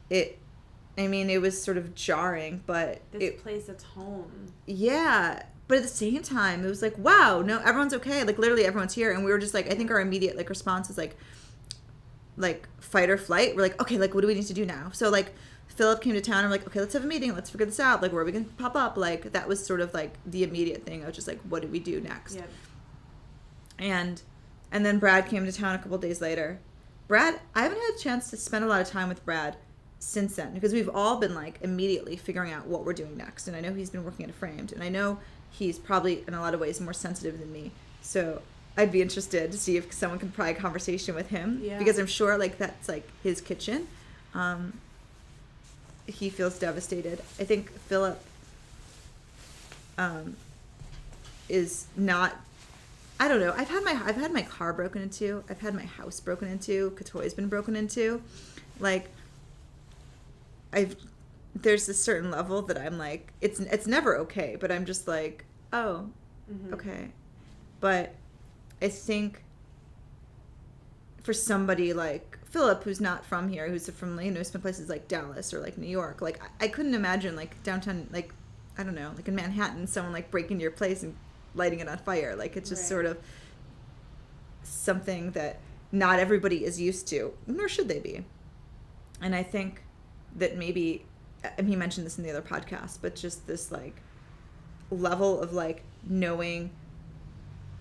It was sort of jarring, but this place that's home. Yeah. But at the same time, it was like, wow, no, everyone's okay. Like, literally everyone's here. And we were just like, I think our immediate, like, response was, like fight or flight. We're like, okay, like, what do we need to do now? So, like, Philip came to town. And we're like, okay, let's have a meeting. Let's figure this out. Like, where are we going to pop up? Like, that was sort of, like, the immediate thing. I was just like, what do we do next? Yep. And then Brad came to town a couple days later. Brad, I haven't had a chance to spend a lot of time with Brad since then. Because we've all been, like, immediately figuring out what we're doing next. And I know he's been working at Framed. And I know he's probably in a lot of ways more sensitive than me, so I'd be interested to see if someone can pry a conversation with him, because I'm sure like that's like his kitchen. He feels devastated. I think Philip is not. I don't know. I've had my car broken into. I've had my house broken into. Katoi's been broken into. Like there's a certain level that I'm like, it's never okay, but I'm just like, oh, okay. But I think for somebody like Philip, who's not from here, who's from, some places like Dallas or like New York, like I couldn't imagine like downtown, like, I don't know, like in Manhattan, someone like breaking into your place and lighting it on fire. Like it's just sort of something that not everybody is used to, nor should they be. And I think that maybe, and he mentioned this in the other podcast, but just this like level of like knowing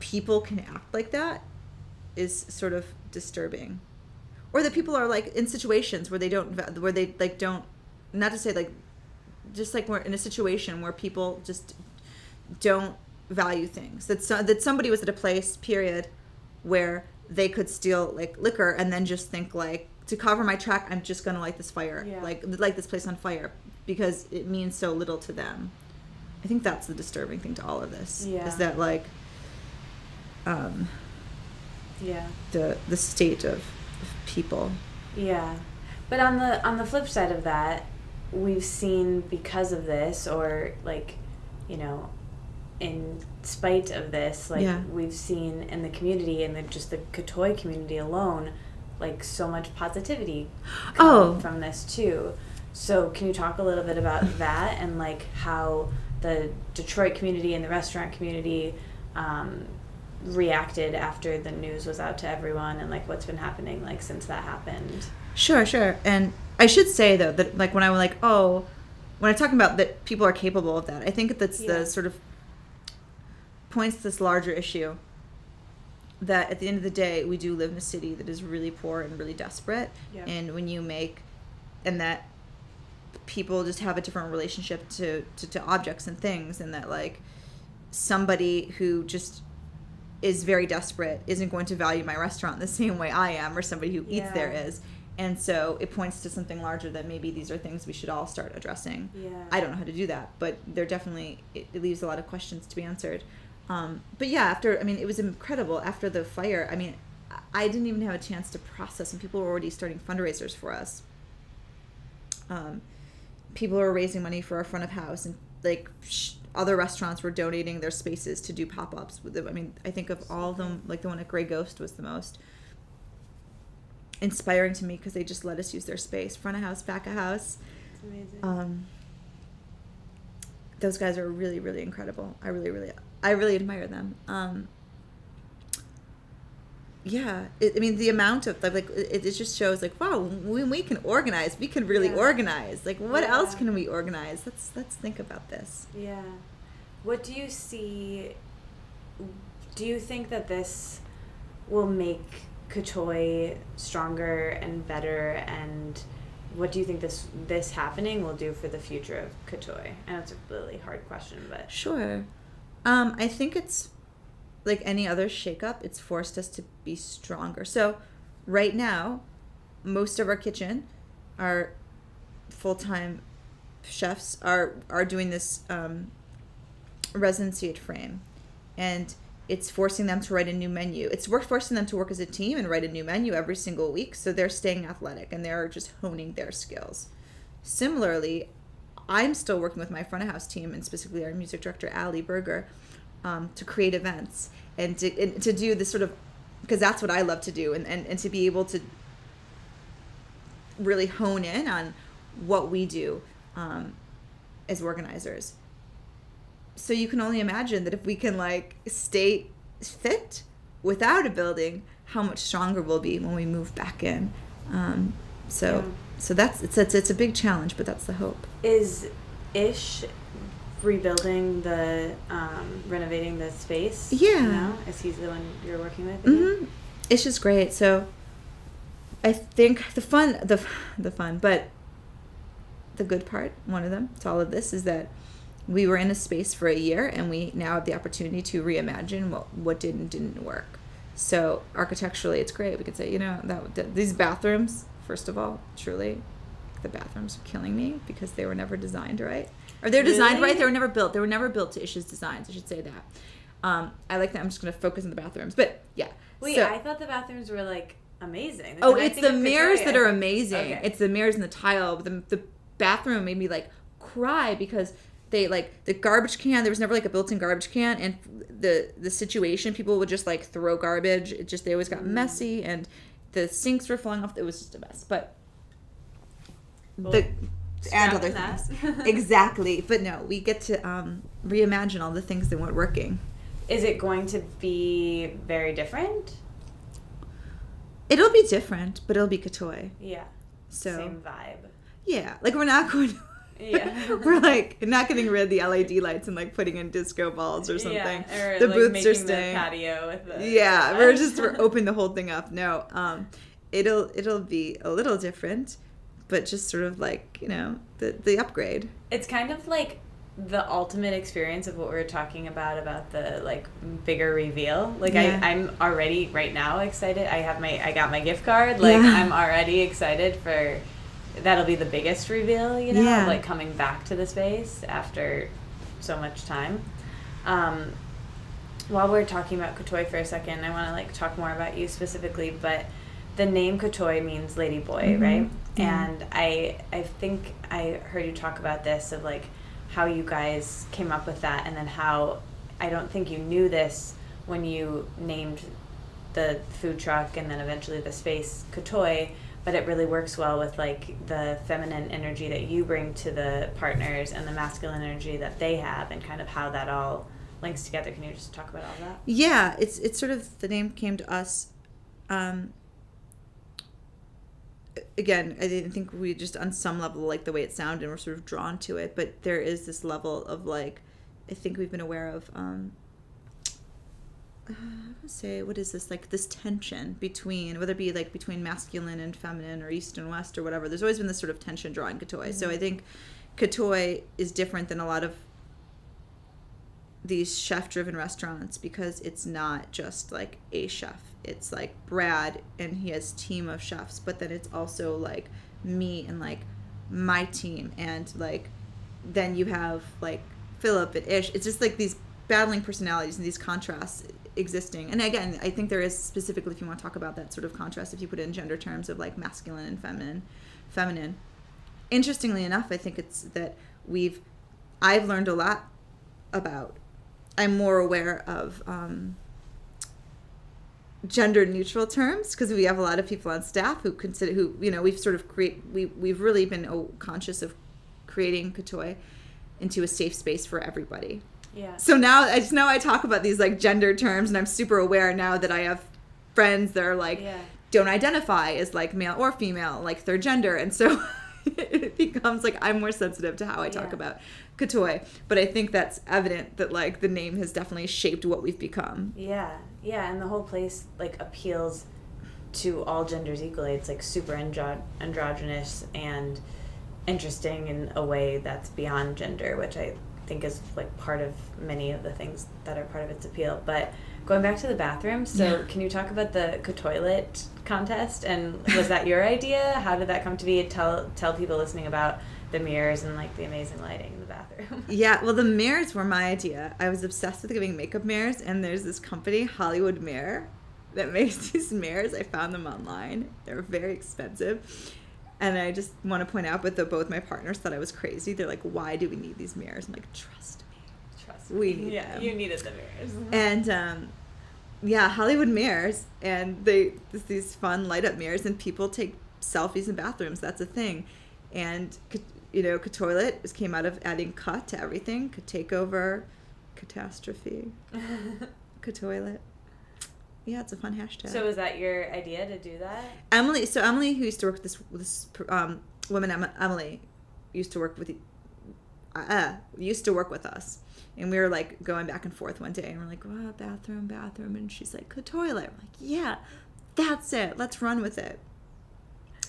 people can act like that is sort of disturbing, or that people are like in situations where they don't, not to say like, just like we're in a situation where people just don't value things, that somebody was at a place period where they could steal like liquor and then just think like, to cover my track, I'm just gonna light this fire, like this place on fire, because it means so little to them. I think that's the disturbing thing to all of this, is that like, the state of people. Yeah, but on the flip side of that, we've seen because of this, or like, in spite of this, like we've seen in the community and just the Katoi community alone, like so much positivity from this too. So can you talk a little bit about that and like how the Detroit community and the restaurant community reacted after the news was out to everyone, and like what's been happening like since that happened? Sure. And I should say though that like when I'm talking about that people are capable of that, I think that's the sort of points to this larger issue that at the end of the day, we do live in a city that is really poor and really desperate. Yeah. And when you and that people just have a different relationship to objects and things, and that like somebody who just is very desperate isn't going to value my restaurant the same way I am, or somebody who eats there is. And so it points to something larger, that maybe these are things we should all start addressing. Yeah. I don't know how to do that, but they're definitely, it leaves a lot of questions to be answered. But yeah, it was incredible after the fire. I mean, I didn't even have a chance to process, and people were already starting fundraisers for us. People were raising money for our front of house, and like other restaurants were donating their spaces to do pop-ups. I think of all of them, like the one at Grey Ghost was the most inspiring to me, because they just let us use their space, front of house, back of house. It's amazing. Those guys are really, really incredible. I really admire them. The amount of it just shows like, wow, when we can organize, we can really organize. Like, what else can we organize? Let's think about this. Yeah. What do you see? Do you think that this will make Katoi stronger and better, and what do you think this happening will do for the future of Katoi? I know it's a really hard question, but sure. I think it's like any other shakeup. It's forced us to be stronger. So right now, most of our kitchen, our full-time chefs are doing this residency at Frame, and it's forcing them to write a new menu. It's forcing them to work as a team and write a new menu every single week, so they're staying athletic and they're just honing their skills. Similarly, I'm still working with my front of house team, and specifically our music director, Allie Berger, to create events and to do this sort of, because that's what I love to do, and to be able to really hone in on what we do as organizers. So you can only imagine that if we can like stay fit without a building, how much stronger we'll be when we move back in. So that's it's a big challenge, but that's the hope. Is Ish rebuilding the renovating the space? Yeah. Now? Is he the one you're working with? Mm-hmm. Ish is great. So I think the fun, but the good part, one of them to all of this, is that we were in a space for a year, and we now have the opportunity to reimagine what did and didn't work. So architecturally, it's great. We could say, that these bathrooms, first of all, truly, the bathrooms are killing me because they were never designed right. Or they're designed right, they were never built. They were never built to Ish's designs, I should say that. I like that. I'm just going to focus on the bathrooms. But, yeah. Wait, so, I thought the bathrooms were, like, amazing. Oh, it's the mirrors that are amazing. Okay. It's the mirrors and the tile. The bathroom made me, like, cry because they, like, the garbage can, there was never, like, a built-in garbage can, and the situation, people would just, like, throw garbage. It just, they always got messy, and the sinks were falling off. It was just a mess. But and other things. Exactly. But no, we get to reimagine all the things that weren't working. Is it going to be very different? It'll be different, but it'll be Katoi. Yeah. So same vibe. Yeah. Like, we're not going to... Yeah. We're, like, not getting rid of the LED lights and, like, putting in disco balls or something. Yeah. Or, the like, booths making are staying. the patio with the... Yeah. We're opening the whole thing up. No. It'll be a little different, but just sort of like, the upgrade. It's kind of like the ultimate experience of what we were talking about the, like, bigger reveal. Like, yeah. I'm already right now excited. I got my gift card. Like, yeah. I'm already excited for... That'll be the biggest reveal, yeah. like coming back to the space after so much time. While we're talking about Katoi for a second, I want to, like, talk more about you specifically, but the name Katoi means lady boy, mm-hmm. right? Yeah. And I think I heard you talk about this, of, like, how you guys came up with that, and then how I don't think you knew this when you named the food truck and then eventually the space Katoi, but it really works well with, like, the feminine energy that you bring to the partners and the masculine energy that they have, and kind of how that all links together. Can you just talk about all that? Yeah, it's sort of, the name came to us. Again, I didn't think we just, on some level, like the way it sounded, and we're sort of drawn to it, but there is this level of, like, I think we've been aware of, what is this, like, this tension between, whether it be, like, between masculine and feminine, or east and west, or whatever. There's always been this sort of tension drawing Katoi. Mm-hmm. So I think Katoi is different than a lot of these chef-driven restaurants, because it's not just, like, a chef. It's, like, Brad, and he has a team of chefs, but then it's also, like, me and, like, my team, and, like, then you have, like, Philip and Ish. It's just, like, these battling personalities and these contrasts existing. And again, I think there is, specifically, if you want to talk about that sort of contrast, if you put it in gender terms of, like, masculine and feminine. Interestingly enough, I think it's that I've learned a lot about, I'm more aware of gender neutral terms, because we have a lot of people on staff who we've sort of we've really been conscious of creating Katoi into a safe space for everybody. Yeah. So now I talk about these, like, gender terms, and I'm super aware now that I have friends that are like, yeah. don't identify as, like, male or female, like, third gender, and so it becomes, like, I'm more sensitive to how I talk about Katoi. But I think that's evident that, like, the name has definitely shaped what we've become. Yeah, and the whole place, like, appeals to all genders equally. It's like super androgynous and interesting in a way that's beyond gender, which I think is like part of many of the things that are part of its appeal. But going back to the bathroom, so can you talk about the Katoilet contest, and was that your idea? How did that come to be? Tell people listening about the mirrors and like the amazing lighting in the bathroom. Yeah, well, the mirrors were my idea. I was obsessed with giving makeup mirrors, and there's this company, Hollywood Mirror, that makes these mirrors. I found them online. They're very expensive. And I just want to point out, but both my partners thought I was crazy. They're like, why do we need these mirrors? I'm like, trust me. We need them. You needed the mirrors. And, yeah, Hollywood Mirrors. And these fun light-up mirrors, and people take selfies in bathrooms. That's a thing. And, you know, Katoilet came out of adding "ka" to everything. Could take over catastrophe. Katoilet. Yeah, it's a fun hashtag. So was that your idea to do that? Emily, who used to work with this woman, Emily, used to work with us, and we were like going back and forth one day, and we're like, oh, bathroom, and she's like, Katoilet. I'm like, yeah, that's it. Let's run with it.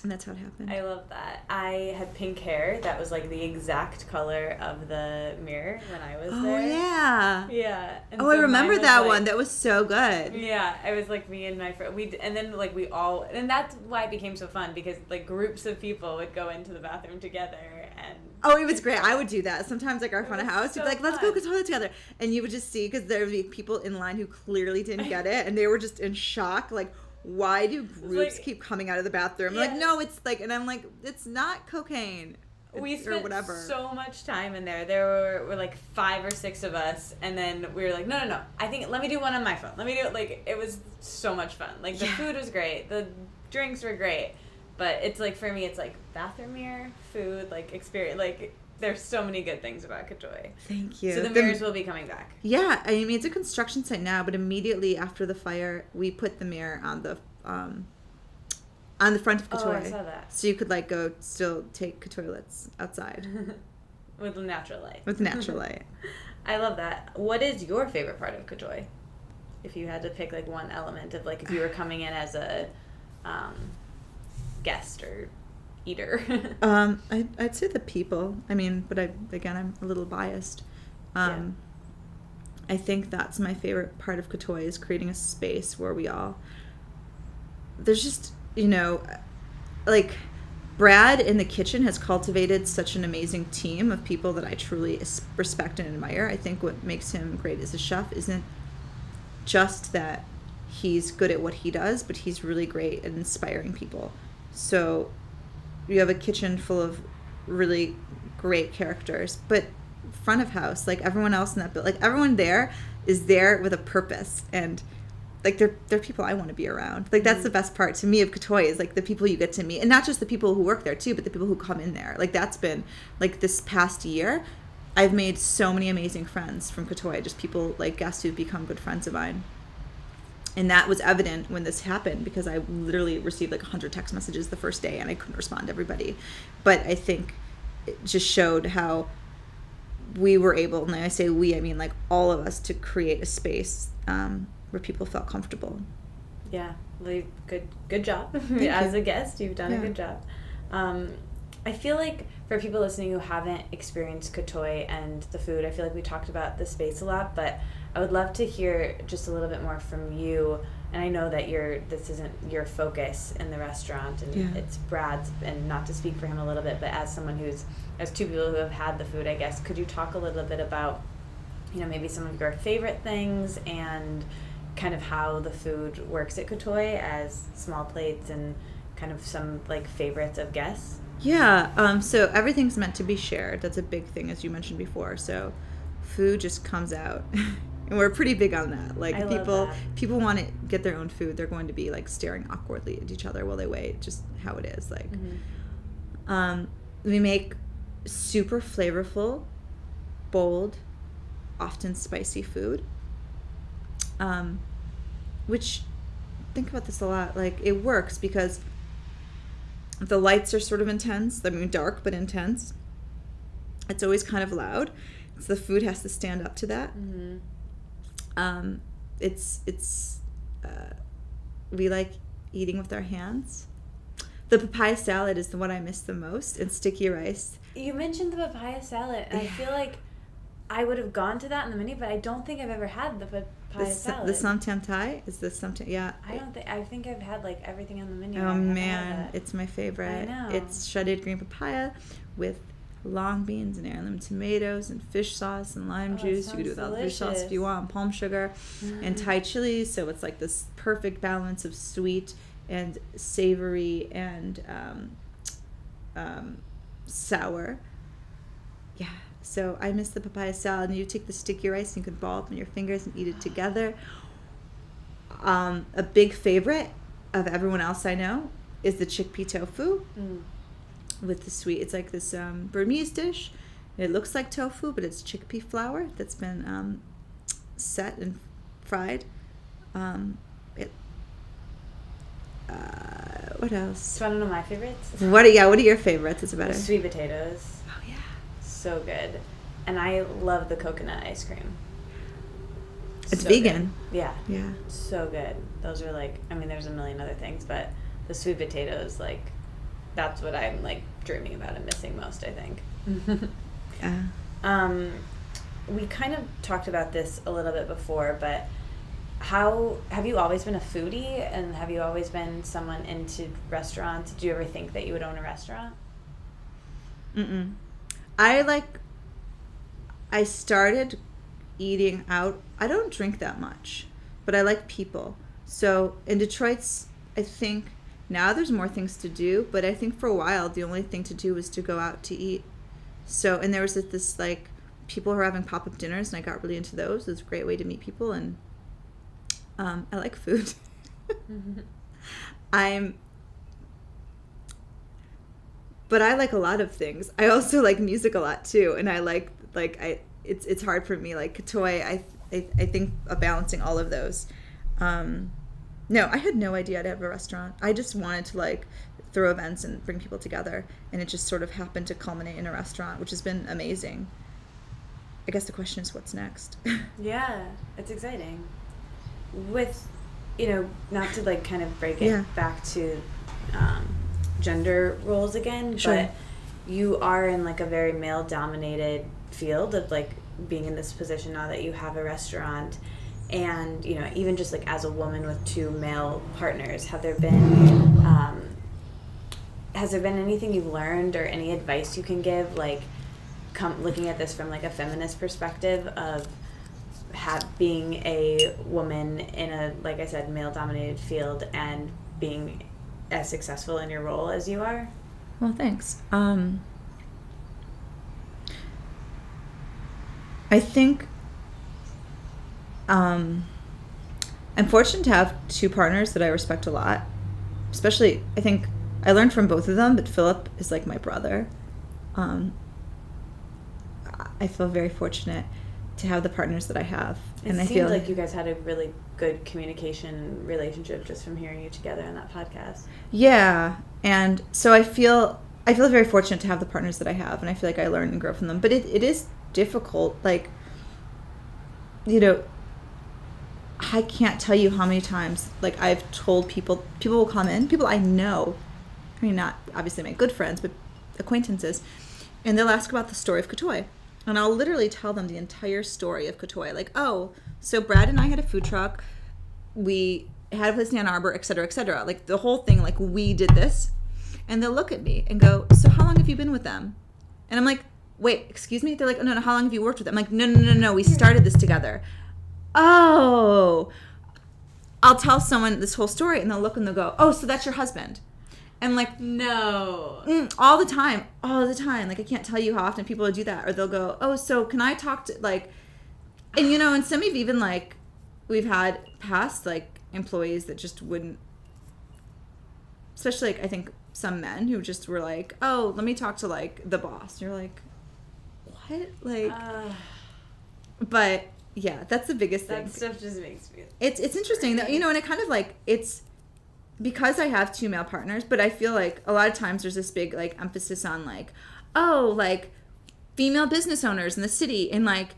And that's how it happened. I love that. I had pink hair that was like the exact color of the mirror when I was there. Oh, yeah. Yeah. And I remember that one. That was so good. Yeah. It was like me and my friend. And then like we all, and that's why it became so fun, because like groups of people would go into the bathroom together and. Oh, it was great. I would do that. Sometimes like our front of house, you'd be like, let's go Katoilet together. And you would just see, because there would be people in line who clearly didn't get it, and they were just in shock, like, why do groups keep coming out of the bathroom? Yeah. Like, no, it's like, and I'm like, it's not cocaine. We spent so much time in there. There were like 5 or 6 of us, and then we were like, no. I think, let me do one on my phone. Let me do it. Like, it was so much fun. Like, the food was great. The drinks were great. But it's like, for me, it's like bathroom mirror, food, like experience. Like, there's so many good things about Katoi. Thank you. So the mirrors will be coming back. Yeah, I mean, it's a construction site now, but immediately after the fire, we put the mirror on the front of Katoi. Oh, I saw that. So you could like go still take Katoilets outside. With natural light. With natural light. I love that. What is your favorite part of Katoi? If you had to pick like one element of like, if you were coming in as a guest or eater. I'd say the people. I mean, but I'm a little biased. I think that's my favorite part of Katoi, is creating a space where there's just, you know, like Brad in the kitchen has cultivated such an amazing team of people that I truly respect and admire. I think what makes him great as a chef isn't just that he's good at what he does, but he's really great at inspiring people. So you have a kitchen full of really great characters, but front of house, like everyone else in that building, like everyone there is there with a purpose, and like they're people I want to be around. Like that's the best part to me of Katoi, is like the people you get to meet, and not just the people who work there too, but the people who come in there. Like that's been like this past year, I've made so many amazing friends from Katoi, just people like guests who've become good friends of mine. And that was evident when this happened, because I literally received like 100 text messages the first day, and I couldn't respond to everybody. But I think it just showed how we were able, and I say we, I mean like all of us, to create a space where people felt comfortable. Yeah, really good job. As a guest, you've done a good job. I feel like for people listening who haven't experienced Katoi and the food, I feel like we talked about the space a lot, but I would love to hear just a little bit more from you. And I know that this isn't your focus in the restaurant, and it's Brad's, and not to speak for him a little bit, but as someone as two people who have had the food, I guess, could you talk a little bit about, you know, maybe some of your favorite things and kind of how the food works at Katoi as small plates and kind of some like favorites of guests? Yeah, so everything's meant to be shared. That's a big thing, as you mentioned before. So food just comes out. And we're pretty big on that. Like people want to get their own food. They're going to be like staring awkwardly at each other while they wait, just how it is. Like, we make super flavorful, bold, often spicy food. Which, think about this a lot. Like, it works because the lights are sort of intense. I mean, dark but intense. It's always kind of loud. So the food has to stand up to that. We like eating with our hands. The papaya salad is the one I miss the most, and sticky rice. You mentioned the papaya salad, and I feel like I would have gone to that in the menu, but I don't think I've ever had the papaya salad. The samtiam thai is the samtiam. Yeah. I think I've had like everything on the menu. Oh man, it's my favorite. I know. It's shredded green papaya with long beans and heirloom tomatoes and fish sauce and lime juice. You could do without fish sauce if you want, palm sugar, and Thai chilies. So it's like this perfect balance of sweet and savory and sour. Yeah. So I miss the papaya salad. And you take the sticky rice and you can ball up in your fingers and eat it together. A big favorite of everyone else I know is the chickpea tofu with the sweet. It's like this Burmese dish. It looks like tofu, but it's chickpea flour that's been set and fried. What else? Do you want to know my favorites? What are your favorites? It's better. The sweet potatoes. Oh yeah. So good. And I love the coconut ice cream. It's so vegan. Good. Yeah. Yeah. So good. Those are like, I mean, there's a million other things, but the sweet potatoes, like, that's what I'm like dreaming about and missing most, I think. Yeah. We kind of talked about this a little bit before, but how have you always been a foodie, and have you always been someone into restaurants? Did you ever think that you would own a restaurant? Mm-mm. I started eating out. I don't drink that much, but I like people. So in Detroit's, I think now there's more things to do, but I think for a while the only thing to do was to go out to eat. So, and there was this like people who were having pop-up dinners, and I got really into those. It was a great way to meet people, and I like food. But I like a lot of things. I also like music a lot too, and I it's hard for me. Like Katoi, I think of balancing all of those. No, I had no idea I'd have a restaurant. I just wanted to like throw events and bring people together, and it just sort of happened to culminate in a restaurant, which has been amazing. I guess the question is, what's next? Yeah, it's exciting. With, not to like kind of break it back to gender roles again, sure. But you are in like a very male dominated field of like being in this position now that you have a restaurant, and even just like as a woman with two male partners, has there been anything you've learned or any advice you can give, like looking at this from like a feminist perspective of being a woman in a, like I said, male dominated field and being as successful in your role as you are? Well, thanks. I think I'm fortunate to have two partners that I respect a lot. Especially, I think I learned from both of them, but Philip is like my brother. I feel very fortunate to have the partners that I have. It seemed like you guys had a really good communication relationship just from hearing you together on that podcast. Yeah, and so I feel very fortunate to have the partners that I have, and I feel like I learn and grow from them. But it is difficult. Like, I can't tell you how many times, like, I've told people will come in, people I know, I mean, not obviously my good friends, but acquaintances, and they'll ask about the story of Katoi. And I'll literally tell them the entire story of Katoi. Like, oh, so Brad and I had a food truck. We had a place in Ann Arbor, et cetera, et cetera. Like, the whole thing, like, we did this. And they'll look at me and go, so how long have you been with them? And I'm like, wait, excuse me? They're like, oh, no, how long have you worked with them? I'm like, no, we started this together. Oh. I'll tell someone this whole story, and they'll look and they'll go, oh, so that's your husband. And like, no, all the time. Like, I can't tell you how often people will do that. Or they'll go, oh, so can I talk to, like, and and some of even, like, we've had past, like, employees that just wouldn't, especially, like, I think some men who just were like, oh, let me talk to, like, the boss. And you're like, what? Like, but yeah, that's the biggest thing. That stuff just makes me. It's interesting that, and it kind of, like, it's, because I have two male partners, but I feel like a lot of times there's this big, like, emphasis on, like, oh, like, female business owners in the city, and, like,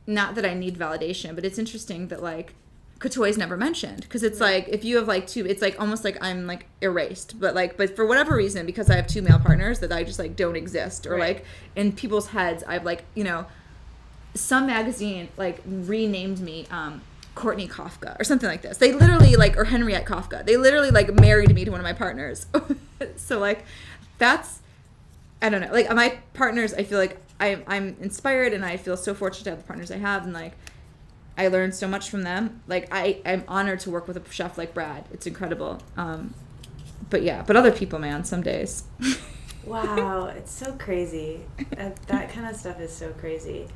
not that I need validation, but it's interesting that, like, Katoi's never mentioned, because it's like, if you have like two, it's like almost like I'm like erased, but for whatever reason, because I have two male partners, that I just like don't exist, or like in people's heads I've like, you know, some magazine like renamed me Courtney Kafka or something like this. They literally like, or Henriette Kafka, they literally like married me to one of my partners. So like that's, I don't know, like my partners, I feel like I'm inspired, and I feel so fortunate to have the partners I have, and like I learned so much from them. Like I'm honored to work with a chef like Brad. It's incredible. But other people, man, some days. Wow, it's so crazy. That kind of stuff is so crazy.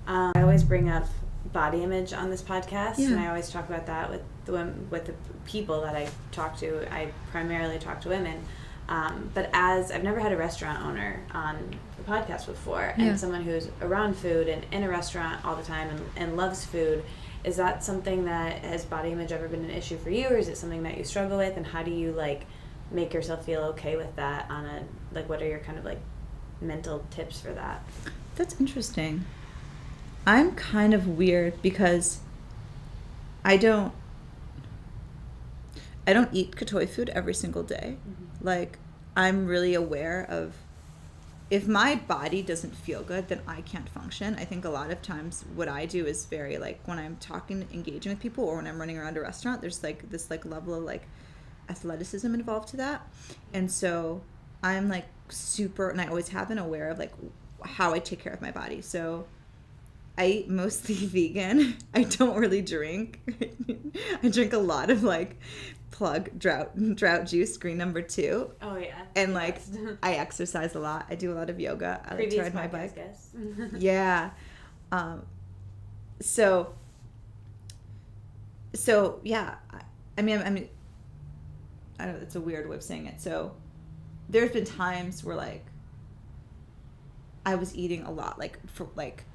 I always bring up body image on this podcast, and I always talk about that with the people that I talk to. I primarily talk to women. But as I've never had a restaurant owner on the podcast before, and someone who's around food and in a restaurant all the time and loves food, is that something that, has body image ever been an issue for you, or is it something that you struggle with, and how do you like make yourself feel okay with that on a, like, what are your kind of like mental tips for that? That's interesting. I'm kind of weird because I don't eat Katoi food every single day. Mm-hmm. Like, I'm really aware of, if my body doesn't feel good, then I can't function. I think a lot of times what I do is very, like, when I'm talking, engaging with people, or when I'm running around a restaurant, there's like this like level of like athleticism involved to that. And so I'm like super, and I always have been aware of like how I take care of my body. So I eat mostly vegan. I don't really drink. I drink a lot of like drought juice, green number 2. Oh yeah. And like I exercise a lot. I do a lot of yoga. I like to ride my bike. Yeah. So yeah. I mean I don't know, it's a weird way of saying it. So there's been times where like I was eating a lot, like for like,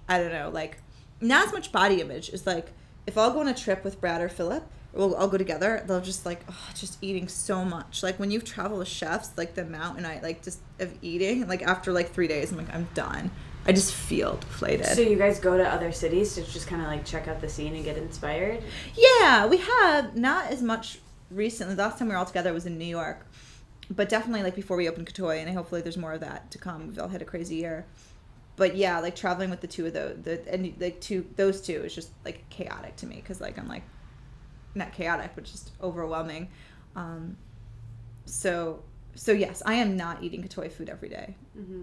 I don't know, like not as much body image. It's like if I'll go on a trip with Brad or Philip, or I'll go together, they'll just like, just eating so much. Like when you travel with chefs, like the amount and I like just of eating, like after like 3 days, I'm like, I'm done. I just feel deflated. So you guys go to other cities to just kind of like check out the scene and get inspired? Yeah, we have, not as much recently. The last time we were all together was in New York, but definitely like before we opened Katoi, and hopefully there's more of that to come. We've all had a crazy year. But yeah, like traveling with the two of those two is just like chaotic to me, because like I'm like, not chaotic, but just overwhelming. So yes, I am not eating Katoi food every day. Mm-hmm.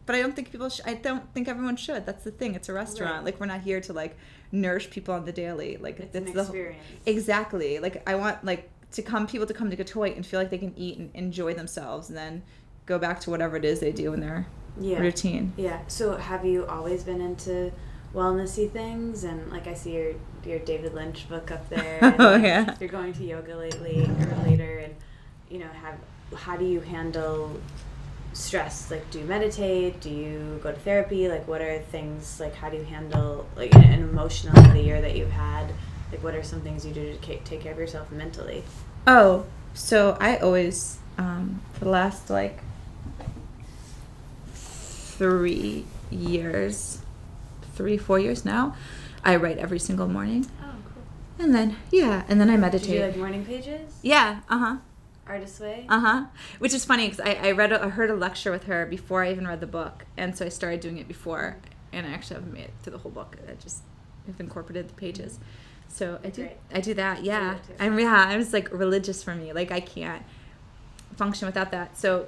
But I don't think I don't think everyone should. That's the thing. It's a restaurant. Right. Like we're not here to like nourish people on the daily. Like it's an experience. Exactly. Like I want like people to come to Katoi and feel like they can eat and enjoy themselves, and then go back to whatever it is they do in their routine. Yeah. So have you always been into wellnessy things? And like I see your David Lynch book up there. And you're going to yoga lately or later, and you know, how do you handle stress? Like, do you meditate? Do you go to therapy? Like, what are things, like, how do you handle, like, an emotional the year that you've had? Like, what are some things you do to take care of yourself mentally? Oh, so I always, for the last, like, 4 years now, I write every single morning. Oh, cool. And then I meditate. Do you do, like, morning pages? Yeah, Artist Way? Which is funny, because I heard a lecture with her before I even read the book, and so I started doing it before, and I actually haven't made it to the whole book. I just have incorporated the pages. So I do that. Yeah. I'm just like religious for me. Like I can't function without that. So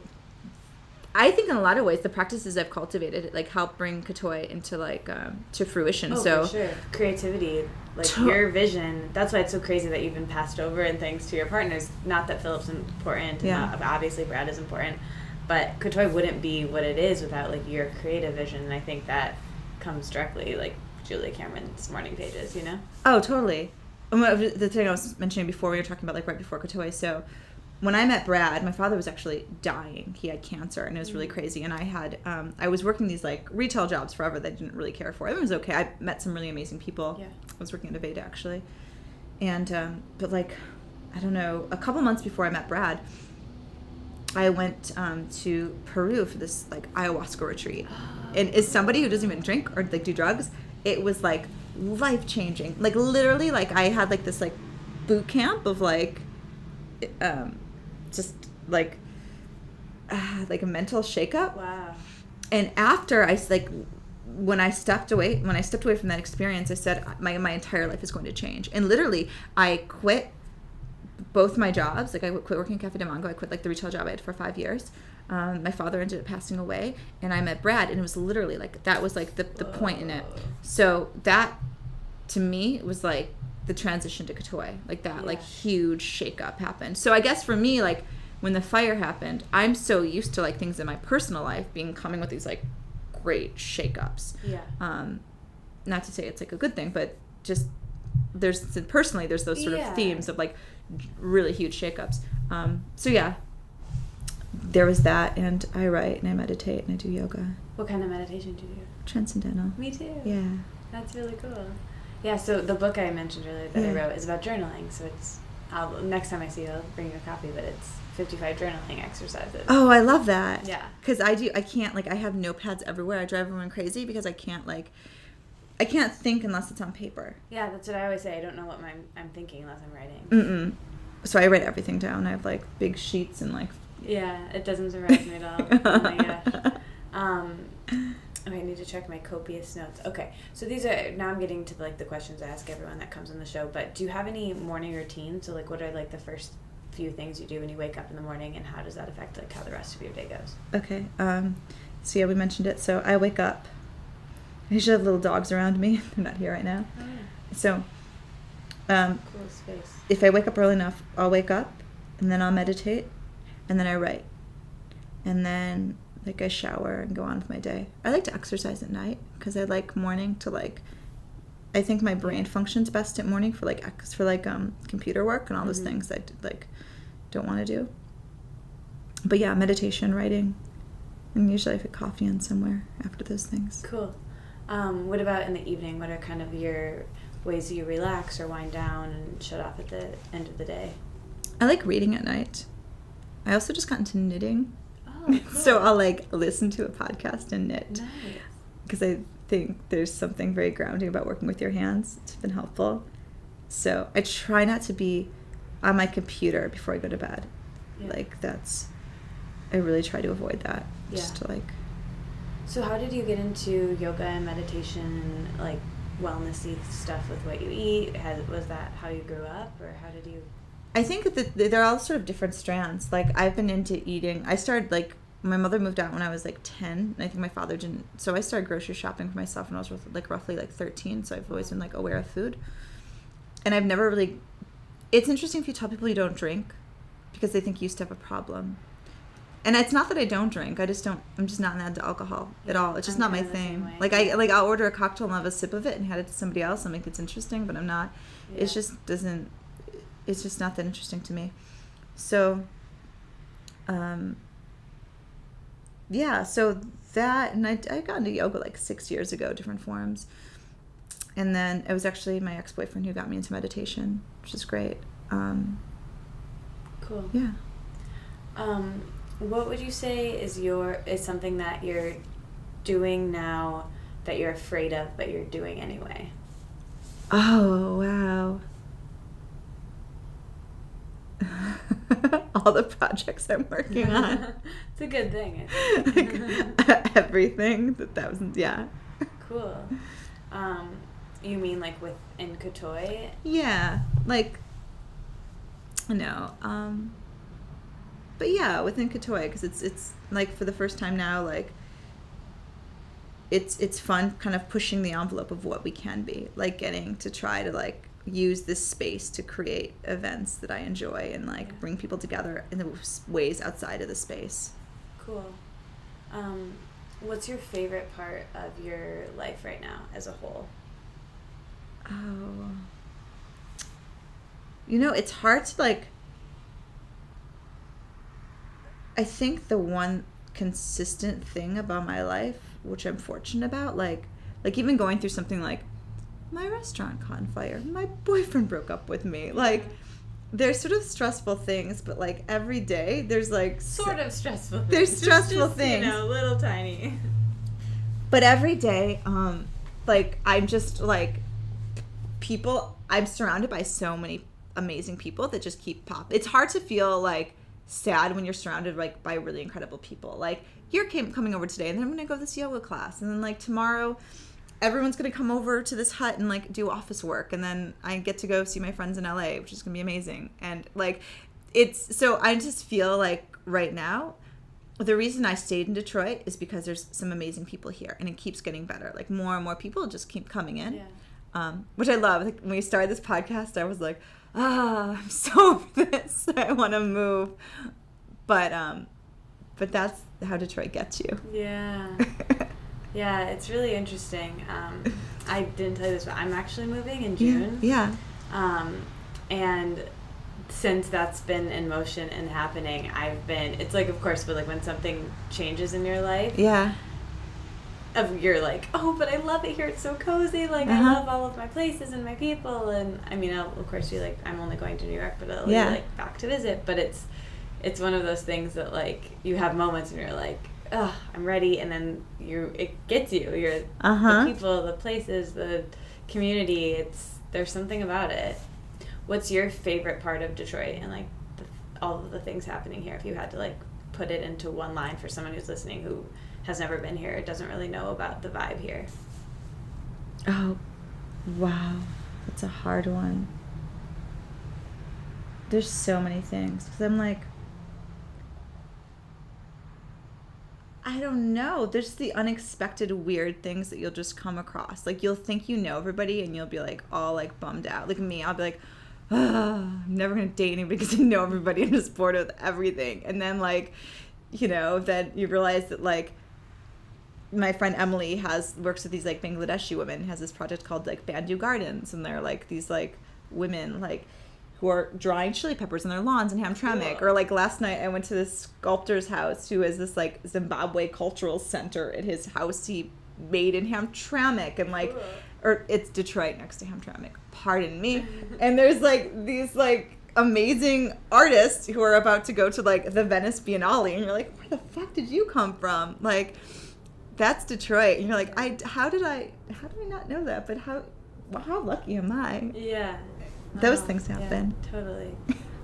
I think in a lot of ways the practices I've cultivated like help bring Katoi into like to fruition. Oh, so for sure. Creativity, like your vision. That's why it's so crazy that you've been passed over and thanks to your partners. Not that Philip's important. Yeah. Obviously Brad is important, but Katoi wouldn't be what it is without like your creative vision. And I think that comes directly like Julia Cameron's morning pages. You know? Oh, totally. The thing I was mentioning before, we were talking about like right before Katoi. So when I met Brad, my father was actually dying. He had cancer, and it was really crazy. And I had, I was working these like retail jobs forever that I didn't really care for. It was okay. I met some really amazing people. Yeah. I was working at Aveda actually, and but like, I don't know, a couple months before I met Brad, I went to Peru for this like ayahuasca retreat. And as somebody who doesn't even drink or like do drugs, it was like life-changing. Like, literally, like, I had, like, this, like, boot camp of, like, just, like a mental shakeup. Wow. And after when I stepped away from that experience, I said my entire life is going to change. And literally, I quit both my jobs. Like, I quit working at Cafe de Mango. I quit, like, the retail job I had for 5 years. My father ended up passing away, and I met Brad, and it was literally, like, that was, like, the point in it. So that, to me, was, like, the transition to Katoi. Like, that, like, huge shakeup happened. So I guess for me, like, when the fire happened, I'm so used to, like, things in my personal life coming with these, like, great shakeups. Yeah. Not to say it's, like, a good thing, but just there's those sort of themes of, like, really huge shakeups. So yeah, there was that, and I write and I meditate and I do yoga. What kind of meditation do you do? Transcendental. Me too. Yeah. That's really cool. Yeah, so the book I mentioned earlier that I wrote is about journaling. So next time I see you, I'll bring you a copy, but it's 55 journaling exercises. Oh, I love that. Yeah. Because I can't, like, I have notepads everywhere. I drive everyone crazy because I can't think unless it's on paper. Yeah, that's what I always say. I don't know what I'm thinking unless I'm writing. Mm-mm. So I write everything down. I have, like, big sheets and, like... Yeah, it doesn't surprise me at all. Oh my gosh. I need to check my copious notes. Okay, so now I'm getting to, like, the questions I ask everyone that comes on the show, but do you have any morning routines? So, like, what are, like, the first few things you do when you wake up in the morning, and how does that affect, like, how the rest of your day goes? Okay, so yeah, we mentioned it. So I wake up. I usually have little dogs around me. They're not here right now. Oh, yeah. So, cool space. if I wake up early enough, I'll wake up, and then I'll meditate, and then I write. And then, like, I shower and go on with my day. I like to exercise at night because I like morning to, like, I think my brain functions best at morning for computer work and all those things I like don't want to do. But yeah, meditation, writing, and usually I have coffee in somewhere after those things. Cool. What about in the evening? What are kind of your ways that you relax or wind down and shut off at the end of the day? I like reading at night. I also just got into knitting. Oh, cool. So I'll, like, listen to a podcast and knit. Nice. Because I think there's something very grounding about working with your hands. It's been helpful. So I try not to be on my computer before I go to bed. Yeah. Like, I really try to avoid that. Yeah. Just to, like... So how did you get into yoga and meditation and, like, wellnessy stuff with what you eat? Was that how you grew up, or how did you... I think that they're all sort of different strands. Like, I've been into eating. I started, like, my mother moved out when I was, like, 10, and I think my father didn't. So I started grocery shopping for myself when I was, like, roughly, like, 13. So I've always been, like, aware of food. And I've never really... It's interesting if you tell people you don't drink because they think you used to have a problem. And it's not that I don't drink. I'm just not into alcohol at all. It's just not my thing. Like, I'll order a cocktail and have a sip of it and hand it to somebody else and make it interesting, but I'm not. Yeah. It's just not that interesting to me. So, yeah, so that, and I got into yoga like 6 years ago, different forms. And then it was actually my ex-boyfriend who got me into meditation, which is great. Cool. Yeah. What would you say is something that you're doing now that you're afraid of, but you're doing anyway? Oh, wow. All the projects I'm working on. It's a good thing. Like, everything. Yeah. Cool. You mean like in Katoi? Yeah. Like, no. But yeah, within Katoi, because it's like for the first time now, like it's fun kind of pushing the envelope of what we can be, like getting to try to like use this space to create events that I enjoy and like bring people together in the ways outside of the space. Cool. What's your favorite part of your life right now as a whole? Oh, it's hard to like. I think the one consistent thing about my life, which I'm fortunate about, like even going through something like my restaurant caught on fire, my boyfriend broke up with me, like there's sort of stressful things, but like every day there's like sort of stressful things. There's stressful things, little tiny. But every day, like I'm just like people, I'm surrounded by so many amazing people that just keep it's hard to feel like sad when you're surrounded like by really incredible people. Like you're coming over today, and then I'm gonna go to this yoga class, and then like tomorrow everyone's gonna come over to this hut and like do office work, and then I get to go see my friends in LA, which is gonna be amazing. And like it's so I just feel like right now the reason I stayed in Detroit is because there's some amazing people here, and it keeps getting better. Like more and more people just keep coming in. Which I love. Like when we started this podcast, I was like, I'm so over this. I want to move. But that's how Detroit gets you. Yeah. Yeah, it's really interesting. I didn't tell you this, but I'm actually moving in June. Yeah. And since that's been in motion and happening, it's like, of course, but like when something changes in your life. Yeah. You're like, oh, but I love it here. It's so cozy. Like, I love all of my places and my people. And I mean, I'll of course be like, I'm only going to New York, but I'll be like back to visit. But it's one of those things that like you have moments and you're like, oh, I'm ready. And then it gets you. You're the people, the places, the community. There's something about it. What's your favorite part of Detroit and like all of the things happening here? If you had to like put it into one line for someone who's listening who has never been here, doesn't really know about the vibe here. Oh, wow. That's a hard one. There's so many things. Because I'm like, I don't know. There's the unexpected weird things that you'll just come across. Like, you'll think you know everybody, and you'll be, like, all, like, bummed out. Like me, I'll be like, I'm never going to date anybody because I know everybody. I'm just bored with everything. And then, like, you know, then you realize that, like, my friend Emily works with these like Bangladeshi women, has this project called like Bandu Gardens, and they're like these like women like who are drying chili peppers on their lawns in Hamtramck. Or like last night I went to this sculptor's house who has this like Zimbabwe cultural center at his house he made in Hamtramck, and like or it's Detroit next to Hamtramck, pardon me. And there's like these like amazing artists who are about to go to like the Venice Biennale, and you're like, where the fuck did you come from? Like, that's Detroit. And you're like, how do I not know that? But how lucky am I? Yeah. Those things happen. Yeah, totally.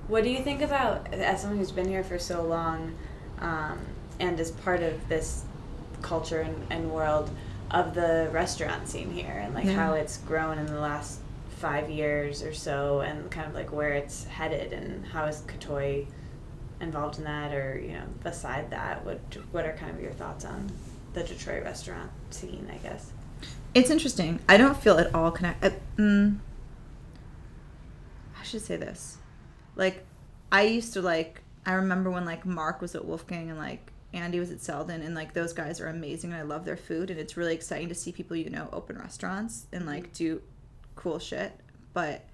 What do you think about, as someone who's been here for so long, and is part of this culture and world of the restaurant scene here, and like how it's grown in the last 5 years or so, and kind of like where it's headed, and how is Katoi involved in that, or, you know, beside that, what are kind of your thoughts on the Detroit restaurant scene, I guess? It's interesting. I don't feel at all connected. I should say this. Like, I used to like, I remember when like Mark was at Wolfgang and like Andy was at Selden, and like those guys are amazing and I love their food, and it's really exciting to see people, you know, open restaurants and like do cool shit. But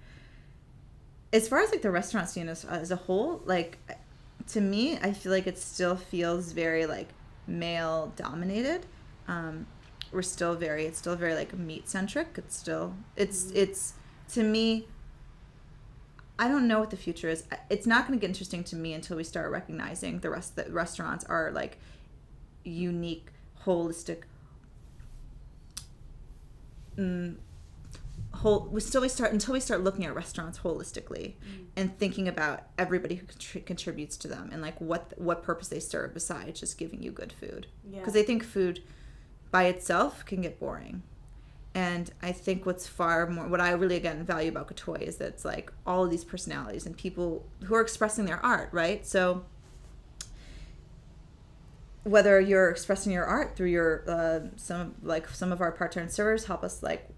as far as like the restaurant scene as a whole, like to me, I feel like it still feels very like male dominated. It's still very like meat centric. It's to me, I don't know what the future is. It's not going to get interesting to me until we start recognizing the restaurants are like unique, holistic. Until we start looking at restaurants holistically and thinking about everybody who contributes to them, and like what purpose they serve besides just giving you good food. Because I think food by itself can get boring. And I think what I really, again, value about Katoi is that it's like all of these personalities and people who are expressing their art, right? So whether you're expressing your art through your, some of our part-time servers help us like,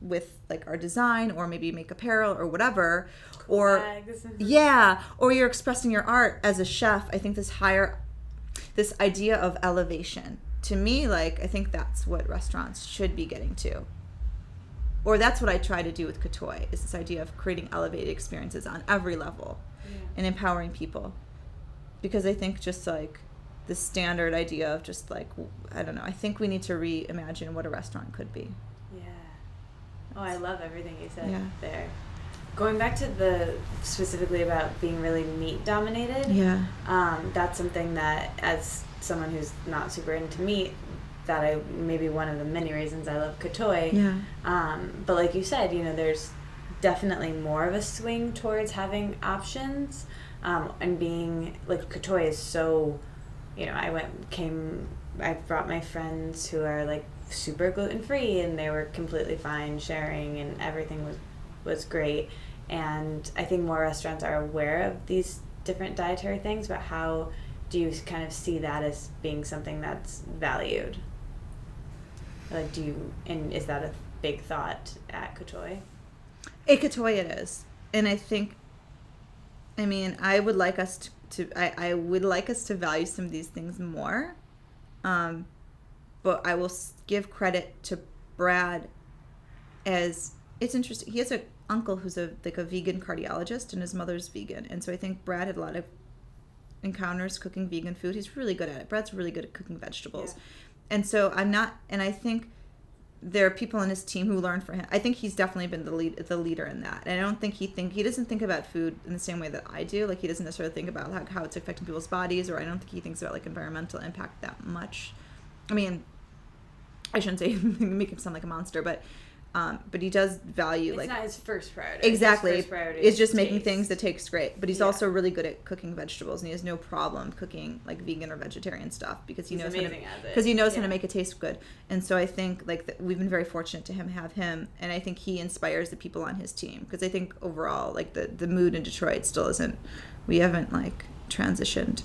with like our design, or maybe make apparel or whatever, or you're expressing your art as a chef. I think this idea of elevation, to me, like, I think that's what restaurants should be getting to. Or that's what I try to do with Katoi, is this idea of creating elevated experiences on every level and empowering people. Because I think just like the standard idea of just like, I don't know, I think we need to reimagine what a restaurant could be. Yeah. Oh, I love everything you said there. Going back to specifically about being really meat dominated. Yeah. That's something that, as someone who's not super into meat, maybe one of the many reasons I love Katoi. Yeah. But like you said, there's definitely more of a swing towards having options, and being like Katoi is so, I brought my friends who are like super gluten-free, and they were completely fine sharing, and everything was great. And I think more restaurants are aware of these different dietary things, but how do you kind of see that as being something that's valued? Like, is that a big thought at Katoi? At Katoi it is. And I think, I would like us I would like us to value some of these things more. But I will give credit to Brad, as it's interesting. He has an uncle who's a vegan cardiologist, and his mother's vegan. And so I think Brad had a lot of encounters cooking vegan food. He's really good at it. Brad's really good at cooking vegetables. Yeah. And so I think there are people on his team who learn from him. I think he's definitely been the leader in that. And I don't think he doesn't think about food in the same way that I do. Like, he doesn't necessarily think about how it's affecting people's bodies, or I don't think he thinks about like environmental impact that much. I shouldn't say make him sound like a monster, but he does value it's not his first priority. Exactly. His first priority is just making taste. things that taste great. But he's also really good at cooking vegetables, and he has no problem cooking like vegan or vegetarian stuff because he knows how to make it taste good. And so I think we've been very fortunate to have him, and I think he inspires the people on his team, because I think overall like the mood in Detroit still isn't. We haven't like transitioned.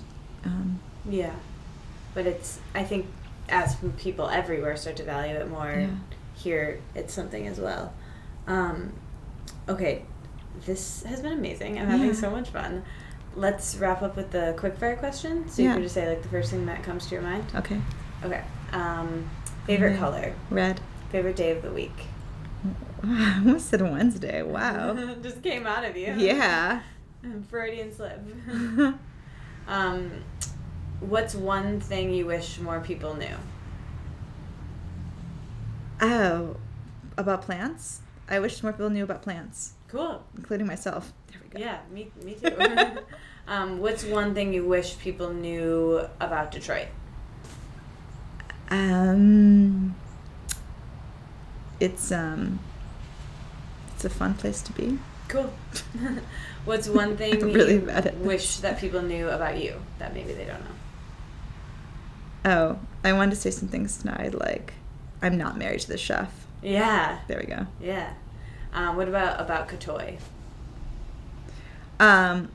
But I think as people everywhere start to value it more. Yeah. Here it's something as well. Okay, this has been amazing. I'm having so much fun. Let's wrap up with the quickfire question. So you can just say like the first thing that comes to your mind. Okay. Favorite color? Red. Favorite day of the week? I almost said Wednesday. Wow. Just came out of you. Yeah. Freudian slip. What's one thing you wish more people knew? Oh, about plants? I wish more people knew about plants. Cool. Including myself. There we go. Yeah, me too. What's one thing you wish people knew about Detroit? It's a fun place to be. Cool. What's one thing really you wish that people knew about you that maybe they don't know? Oh, I wanted to say some things tonight, like I'm not married to the chef. Yeah. There we go. Yeah. What about Katoi? That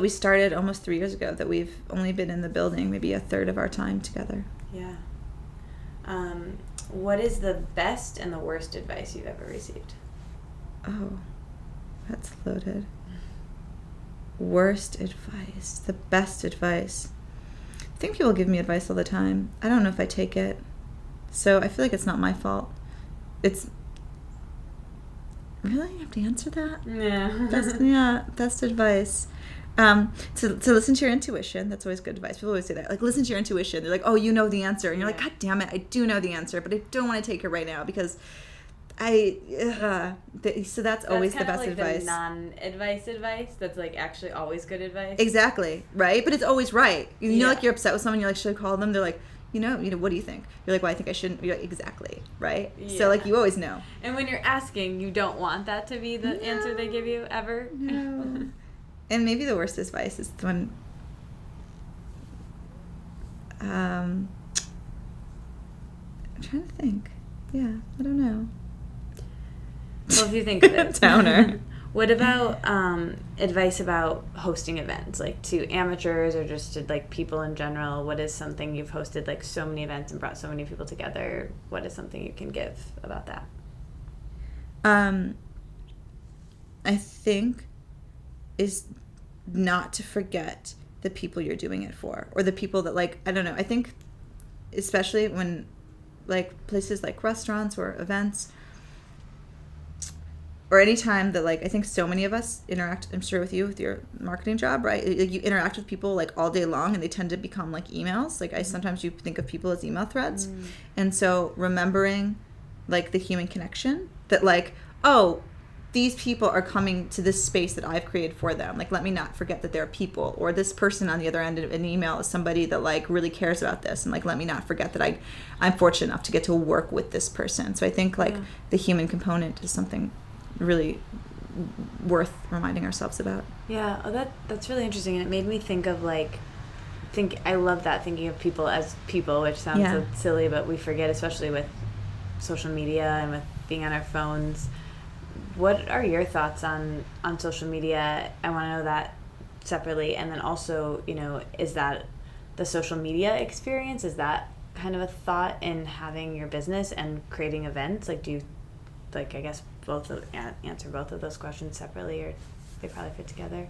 we started almost 3 years ago, that we've only been in the building maybe a third of our time together. Yeah. What is the best and the worst advice you've ever received? Oh, that's loaded. Worst advice. The best advice. I think people give me advice all the time. I don't know if I take it. So I feel like it's not my fault. It's... Really? You have to answer that? Yeah. Best advice. To listen to your intuition. That's always good advice. People always say that. Like, listen to your intuition. They're like, oh, you know the answer. And you're like, God damn it, I do know the answer, but I don't want to take it right now because so that's always the best advice. That's non-advice advice. That's like actually always good advice. Exactly, right? But it's always right. You know, Yeah. like you're upset with someone, you're like, should I call them? They're like, you know, what do you think? You're like, well, I think I shouldn't. You're like, exactly, right? Yeah. So like you always know. And when you're asking, you don't want that to be the answer they give you ever. No. And maybe the worst advice is when I'm trying to think. Yeah, I don't know. Well, if you think of it. Downer. What about advice about hosting events, like to amateurs or just to like people in general? What is something you've hosted like so many events and brought so many people together? What is something you can give about that? I think is not to forget the people you're doing it for, or the people that like, I don't know. I think especially when like places like restaurants or events, or any time that like, I think so many of us interact, I'm sure with you, with your marketing job, right? Like you interact with people like all day long and they tend to become like emails. Like sometimes you think of people as email threads. And so remembering like the human connection that like, oh, these people are coming to this space that I've created for them. Like, let me not forget that they're people, or this person on the other end of an email is somebody that like really cares about this, and like, let me not forget that I'm fortunate enough to get to work with this person. So I think like the human component is something really worth reminding ourselves about. Yeah, that's really interesting, and it made me think of like, I love that, thinking of people as people, which sounds so silly, but we forget, especially with social media and with being on our phones. What are your thoughts on social media? I want to know that separately, and then also, you know, is that the social media experience, is that kind of a thought in having your business and creating events? Like, do you, like, I guess answer both of those questions separately, or they probably fit together?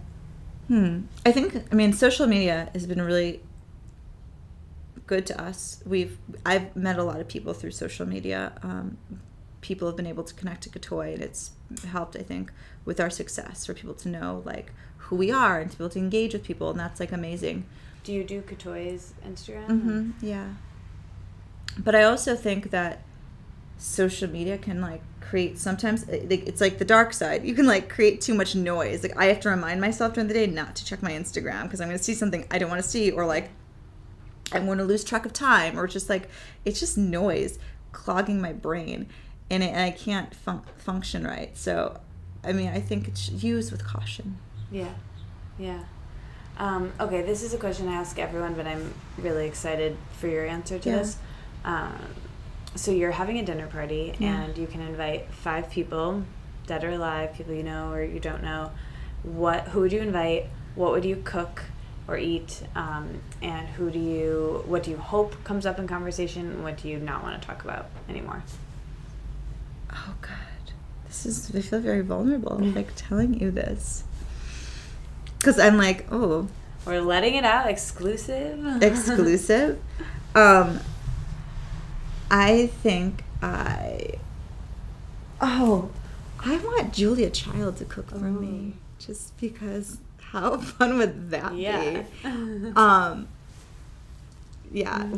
I think, social media has been really good to us. I've met a lot of people through social media. People have been able to connect to Katoi, and it's helped, I think, with our success, for people to know like who we are and to be able to engage with people, and that's like amazing. Do you do Katoi's Instagram? Mm-hmm. Yeah. But I also think that social media can like create, sometimes it's like the dark side. You can like create too much noise. Like, I have to remind myself during the day not to check my Instagram because I'm going to see something I don't want to see, or like I'm going to lose track of time, or just like it's just noise clogging my brain, and I can't function right. So I think it's used with caution. Yeah. Okay, this is a question I ask everyone, but I'm really excited for your answer to this. So you're having a dinner party, and you can invite 5 people, dead or alive, people you know or you don't know. Who would you invite? What would you cook or eat? And what do you hope comes up in conversation, and what do you not want to talk about anymore? Oh God, I feel very vulnerable, like telling you this, because I'm like, oh, we're letting it out, exclusive. I think I want Julia Child to cook for me, just because how fun would that be?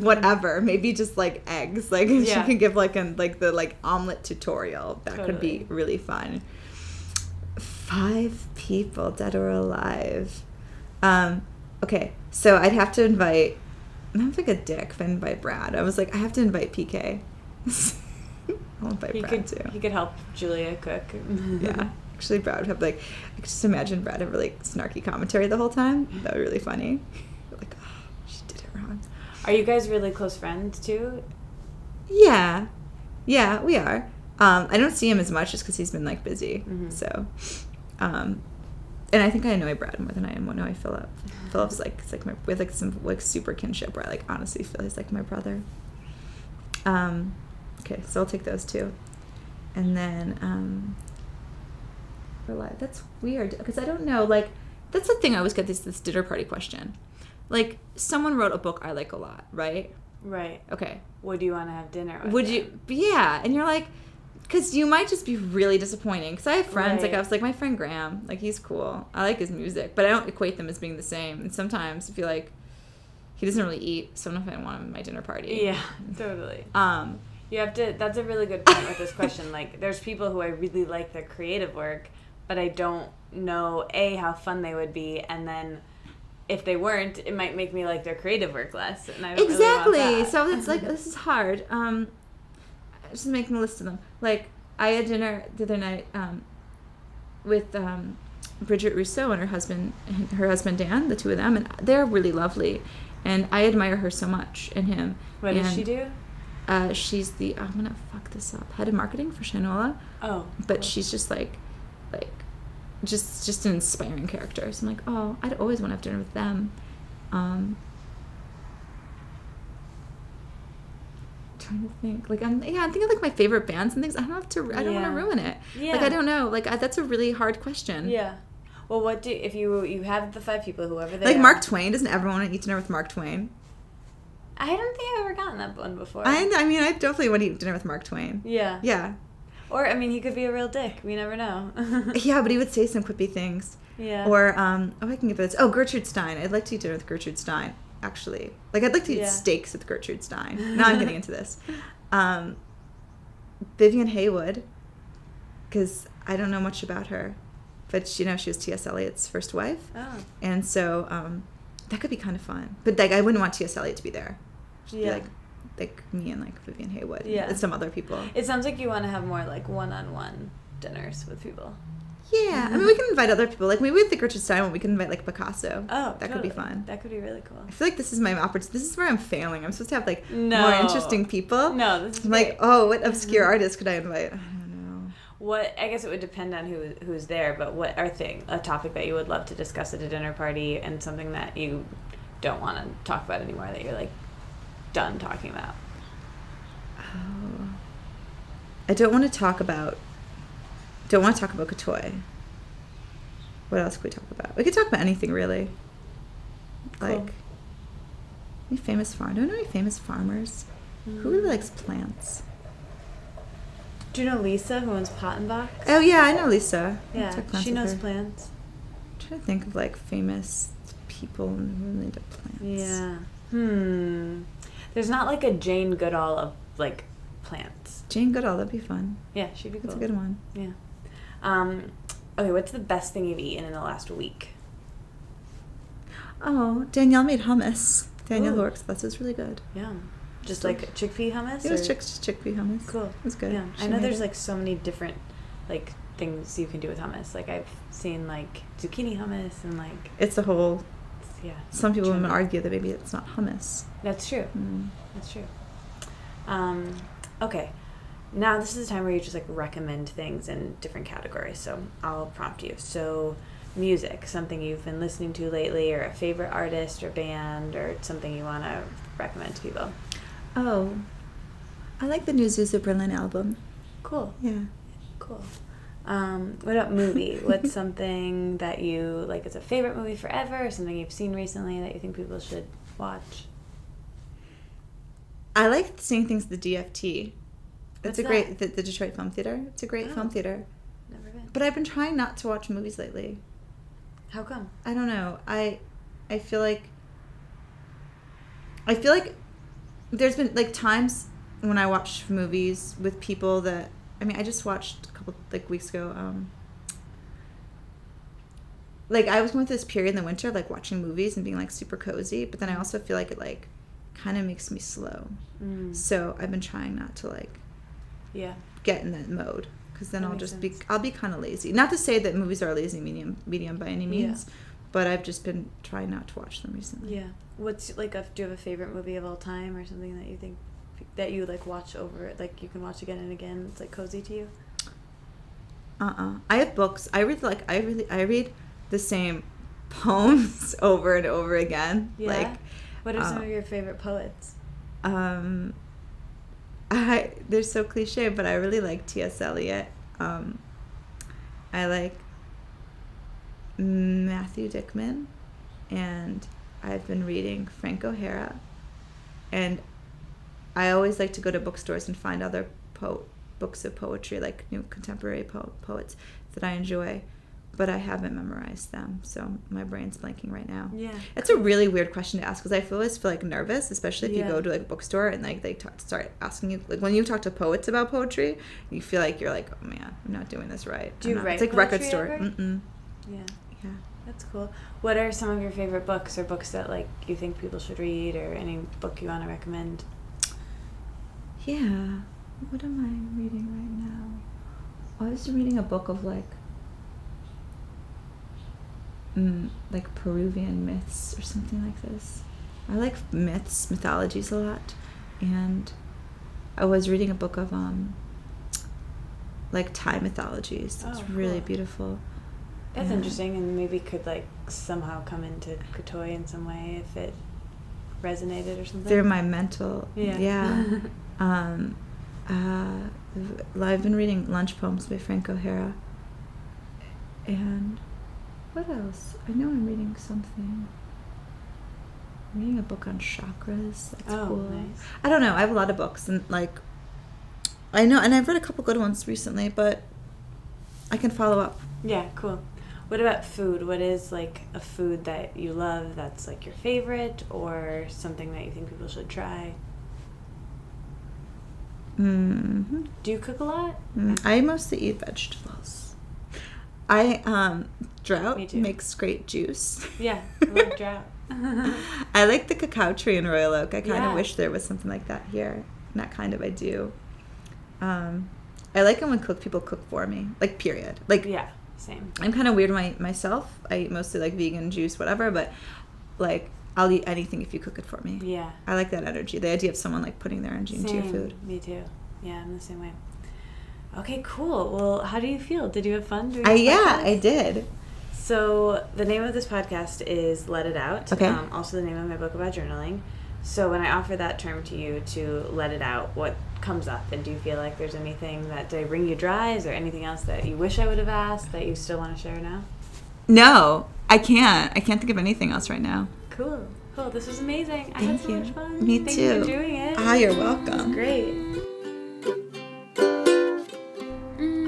Whatever, maybe just like eggs, like she can give like the omelet tutorial. That could be really fun. 5 people, dead or alive. Okay, so I'd have to invite, I'm like a dick if I invite Brad. I was like, I have to invite PK. I'll invite Brad too. He could help Julia cook. Yeah. Actually, Brad would have I could just imagine Brad have really snarky commentary the whole time. That would be really funny. Like, oh, she did it wrong. Are you guys really close friends too? Yeah, we are. I don't see him as much just because he's been like busy. Mm-hmm. So, and I think I annoy Brad more than I annoy Philip. Philip's like, it's like we have like some like super kinship where I like honestly feel he's like my brother. Okay, so I'll take those 2, and then that's weird because I don't know, like that's the thing. I always get this dinner party question. Like, someone wrote a book I like a lot, right? Right. Okay. Would you want to have dinner with Would them? you? Yeah, and you're like, because you might just be really disappointing. Because I have friends, like I was like, my friend Graham, like he's cool. I like his music, but I don't equate them as being the same. And sometimes I feel like he doesn't really eat, so I don't know if I want him at my dinner party. Yeah, totally. You have to. That's a really good point with this question. Like, there's people who I really like their creative work, but I don't know how fun they would be, and then if they weren't, it might make me like their creative work less, and I don't really want that. So it's like, this is hard. Just making a list of them. Like, I had dinner the other night with Bridget Rousseau and her husband Dan, the 2 of them, and they're really lovely, and I admire her so much, and him. What does she do? She's the, I'm gonna fuck this up, head of marketing for Shinola. Oh, but cool. She's just like just an inspiring character. So I'm like, oh, I'd always want to have dinner with them. Trying to think, like I'm thinking like my favorite bands and things. I don't want to ruin it. Yeah. Like I don't know. Like that's a really hard question. Yeah. Well, if you have the 5 people, whoever they like are. Mark Twain, doesn't everyone want to eat dinner with Mark Twain? I don't think I've ever gotten that one before. I mean, I definitely want to eat dinner with Mark Twain. Yeah. Yeah. Or, I mean, he could be a real dick. We never know. Yeah, but he would say some quippy things. Yeah. Or, I can give this. Oh, Gertrude Stein. I'd like to eat dinner with Gertrude Stein, actually. Like, I'd like to eat steaks with Gertrude Stein. Now I'm getting into this. Vivian Haywood, because I don't know much about her, but she was T.S. Eliot's first wife. Oh. And so that could be kind of fun. But like, I wouldn't want T.S. Eliot to be there. She'd be like me and like Vivian Haywood. Yeah. And some other people. It sounds like you want to have more like one-on-one dinners with people. Yeah, I mean, we can invite other people. Like, maybe with the Gertrude Stein one, we can invite, like, Picasso. Oh, that could be fun. That could be really cool. I feel like this is my opportunity. This is where I'm failing. I'm supposed to have, like, more interesting people. No, this is I'm great. like, oh, what obscure artist could I invite? I don't know. I guess it would depend on who's there, but what are a topic that you would love to discuss at a dinner party and something that you don't want to talk about anymore, that you're, like, done talking about? Oh. I don't want to talk about Katoi. What else could we talk about? We could talk about anything, really. Cool. Like, any famous farm? Do I know any famous farmers? Who really likes plants? Do you know Lisa, who owns Pot and Box? Oh, yeah, I know Lisa. Yeah, she knows plants. I'm trying to think of, like, famous people who really into plants. Yeah. There's not, like, a Jane Goodall of, like, plants. Jane Goodall, that'd be fun. Yeah, she'd be cool. That's a good one. Yeah. Okay, what's the best thing you've eaten in the last week? Oh, Danielle made hummus. Danielle Ooh. who works with us, was really good. Yeah. Just like chickpea hummus? It was chickpea hummus. Cool. It was good. Yeah. She I know made there's it. like so many different like things you can do with hummus. Like I've seen like zucchini hummus and like It's a whole. Yeah. Some people would trendy. argue that maybe it's not hummus. That's true. Mm. That's true. Okay. Now this is the time where you just like recommend things in different categories. So I'll prompt you. So music, something you've been listening to lately, or a favorite artist or band, or something you want to recommend to people. Oh, I like the new Zuzu Berlin album. Cool. Yeah. Cool. What about movie? What's something that you like is a favorite movie forever, or something you've seen recently that you think people should watch? I like seeing things at the DFT. What's It's great, the Detroit Film Theater. It's a great film theater. Never been. But I've been trying not to watch movies lately. How come? I don't know. I feel like there's been like times when I watch movies with people that I just watched a couple like weeks ago. Like I was going through this period in the winter, like watching movies and being like super cozy, but then I also feel like it like kind of makes me slow. So I've been trying not to like get in that mode, because then I'll just I'll be kind of lazy. Not to say that movies are a lazy medium by any means, but I've just been trying not to watch them recently. Yeah. What's like do you have a favorite movie of all time, or something that you think that you like watch over, like you can watch again and again? It's like cozy to you. I have books. I read the same poems over and over again. Yeah. Like, what are some of your favorite poets? They're so cliche, but I really like T.S. Eliot. I like Matthew Dickman, and I've been reading Frank O'Hara, and I always like to go to bookstores and find other books of poetry, like new contemporary poets that I enjoy, but I haven't memorized them, so my brain's blanking right now. Yeah. It's a really weird question to ask, because I always feel like nervous, especially if you go to like a bookstore and like they start asking you, like when you talk to poets about poetry, you feel like you're like, oh man, I'm not doing this right. Do you write It's like record poetry store. ever? Yeah. Yeah. That's cool. What are some of your favorite books, or books that like you think people should read, or any book you want to recommend? Yeah. What am I reading right now? I was reading a book of like Peruvian myths or something like this. I like mythologies a lot, and I was reading a book of like Thai mythologies. It's really beautiful. That's interesting, and maybe could like somehow come into Katoi in some way if it resonated or something. They're my mental. Yeah. I've been reading Lunch Poems by Frank O'Hara, and what else? I know I'm reading something. I'm reading a book on chakras. That's cool. Nice. I don't know. I have a lot of books, and like I know, and I've read a couple good ones recently, but I can follow up. Yeah, cool. What about food? What is like a food that you love that's like your favorite, or something that you think people should try? Mm-hmm. Do you cook a lot? I mostly eat vegetables. Drought makes great juice. Yeah, I love Drought. I like the cacao tree in Royal Oak. I kind of wish there was something like that here. Not kind of, I do. I like it when people cook for me. Like, period. Like, yeah, same. I'm kind of weird myself. I eat mostly like vegan juice, whatever, but like I'll eat anything if you cook it for me. Yeah. I like that energy. The idea of someone like putting their energy into your food. Me too. Yeah, I'm the same way. Okay, cool. Well, how do you feel? Did you have fun doing I did. So the name of this podcast is Let It Out. Okay. Also the name of my book about journaling. So when I offer that term to you, to let it out, what comes up? And do you feel like there's anything that, did I bring you dry? Is there anything else that you wish I would have asked that you still want to share now? No, I can't. I can't think of anything else right now. Cool. This was amazing. I Thank had so you. much fun. Me Thank too. you for doing it. You're welcome. Great.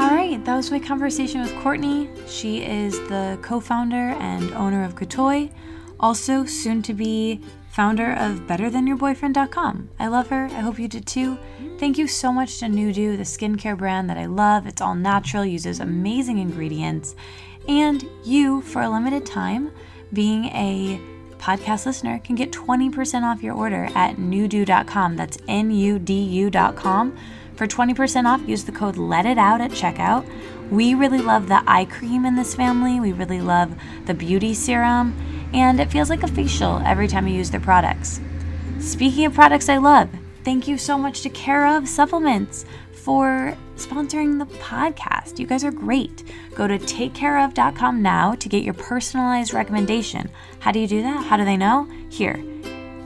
All right, that was my conversation with Courtney. She is the co-founder and owner of Katoi, also soon to be founder of BetterThanYourBoyfriend.com. I love her. I hope you did too. Thank you so much to Nudu, the skincare brand that I love. It's all natural, uses amazing ingredients. And you, for a limited time, being a podcast listener, can get 20% off your order at nudu.com. That's nudu.com. For 20% off, use the code LETITOUT at checkout. We really love the eye cream in this family. We really love the beauty serum. And it feels like a facial every time you use their products. Speaking of products I love, thank you so much to Care of Supplements for sponsoring the podcast. You guys are great. Go to takecareof.com now to get your personalized recommendation. How do you do that? How do they know? Here,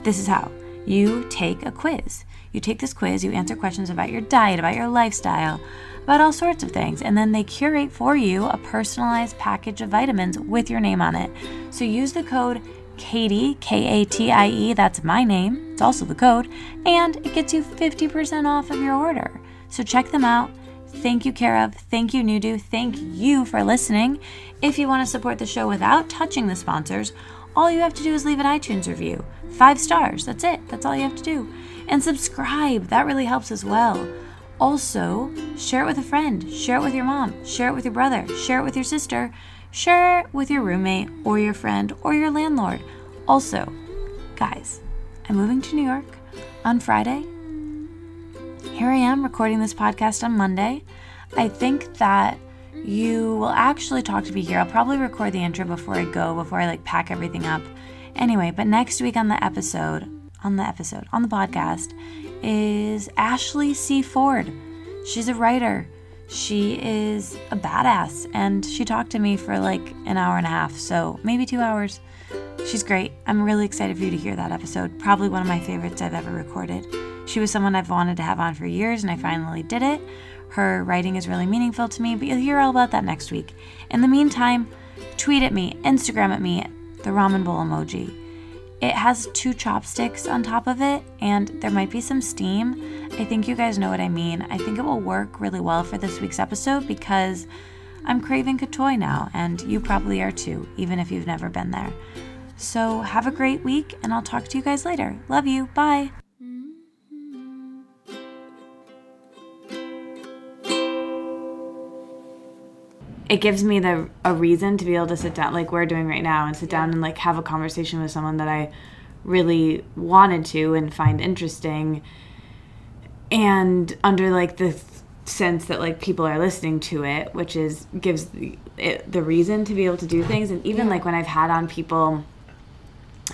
this is how. You take a quiz. You take this quiz, you answer questions about your diet, about your lifestyle, about all sorts of things, and then they curate for you a personalized package of vitamins with your name on it. So use the code Katie, Katie, that's my name, it's also the code, and it gets you 50% off of your order. So check them out. Thank you, Care of. Thank you, Nudu. Thank you for listening. If you want to support the show without touching the sponsors, all you have to do is leave an iTunes review. 5 stars, that's it. That's all you have to do. And subscribe, that really helps as well. Also, share it with a friend, share it with your mom, share it with your brother, share it with your sister, share it with your roommate or your friend or your landlord. Also, guys, I'm moving to New York on Friday. Here I am recording this podcast on Monday. I think that you will actually talk to me here. I'll probably record the intro before I go, before I pack everything up. Anyway, but next week on the podcast is Ashley C. Ford. She's a writer. She is a badass, and she talked to me for an hour and a half, so maybe 2 hours. She's great. I'm really excited for you to hear that episode. Probably one of my favorites I've ever recorded. She was someone I've wanted to have on for years, and I finally did it. Her writing is really meaningful to me, but you'll hear all about that next week. In the meantime, tweet at me, Instagram at me, the ramen bowl emoji. It has 2 chopsticks on top of it, and there might be some steam. I think you guys know what I mean. I think it will work really well for this week's episode because I'm craving Katoi now, and you probably are too, even if you've never been there. So have a great week, and I'll talk to you guys later. Love you. Bye. It gives me a reason to be able to sit down, like we're doing right now, and sit down and have a conversation with someone that I really wanted to and find interesting, and under the sense that people are listening to it, which gives the reason to be able to do things. And even when I've had on people,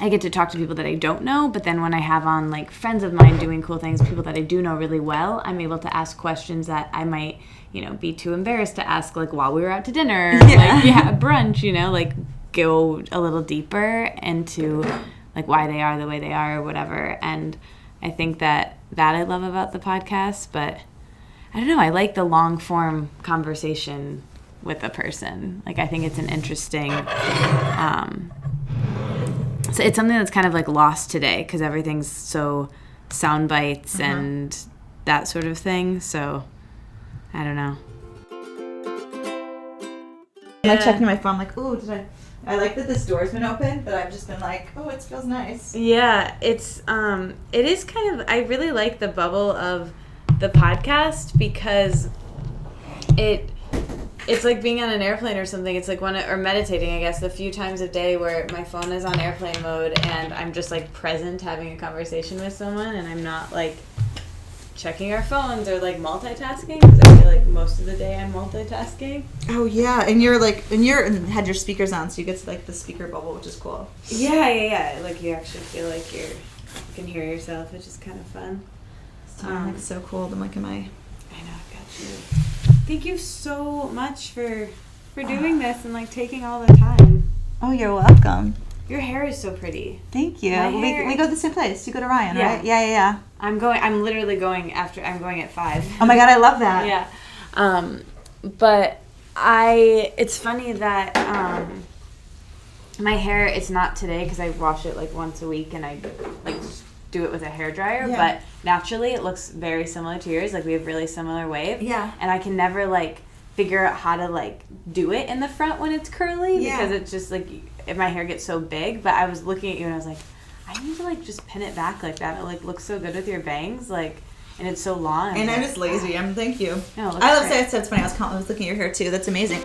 I get to talk to people that I don't know, but then when I have on friends of mine doing cool things, people that I do know really well, I'm able to ask questions that I might be too embarrassed to ask while we were out to dinner, brunch, go a little deeper into why they are the way they are or whatever. And I think that I love about the podcast, but I don't know, I like the long form conversation with a person. I think it's an interesting, so it's something that's kind of lost today because everything's so sound bites and that sort of thing. So I don't know. I'm checking my phone ooh, I like that this door's been open, but I've just been oh, it feels nice. Yeah, it is kind of, I really like the bubble of the podcast because it it's like being on an airplane or something. It's like or meditating, I guess, the few times a day where my phone is on airplane mode and I'm just like present having a conversation with someone and I'm not like checking our phones or like multitasking, because I feel like most of the day I'm multitasking. Oh yeah, and had your speakers on, so you get to like the speaker bubble, which is cool. Yeah. Like you actually feel like you can hear yourself, which is kind of fun. Like so cool. I'm like, I know, I've got you. Thank you so much for doing this and like taking all the time. Oh, you're welcome. Your hair is so pretty. Thank you. We go to the same place. You go to Ryan, yeah. Right? Yeah. I'm literally going I'm going at 5. Oh my God, I love that. Yeah. But it's funny that my hair, it's not today because I wash it like once a week and I like do it with a hairdryer, but naturally it looks very similar to yours. Like we have really similar wave. Yeah. And I can never like figure out how to like do it in the front when it's curly because it's just like my hair gets so big. But I was looking at you and I was like, I need to like just pin it back like that. It like looks so good with your bangs, like, and it's so long. And I'm just lazy. Thank you. No, I love that. It's funny. I was looking at your hair too. That's amazing.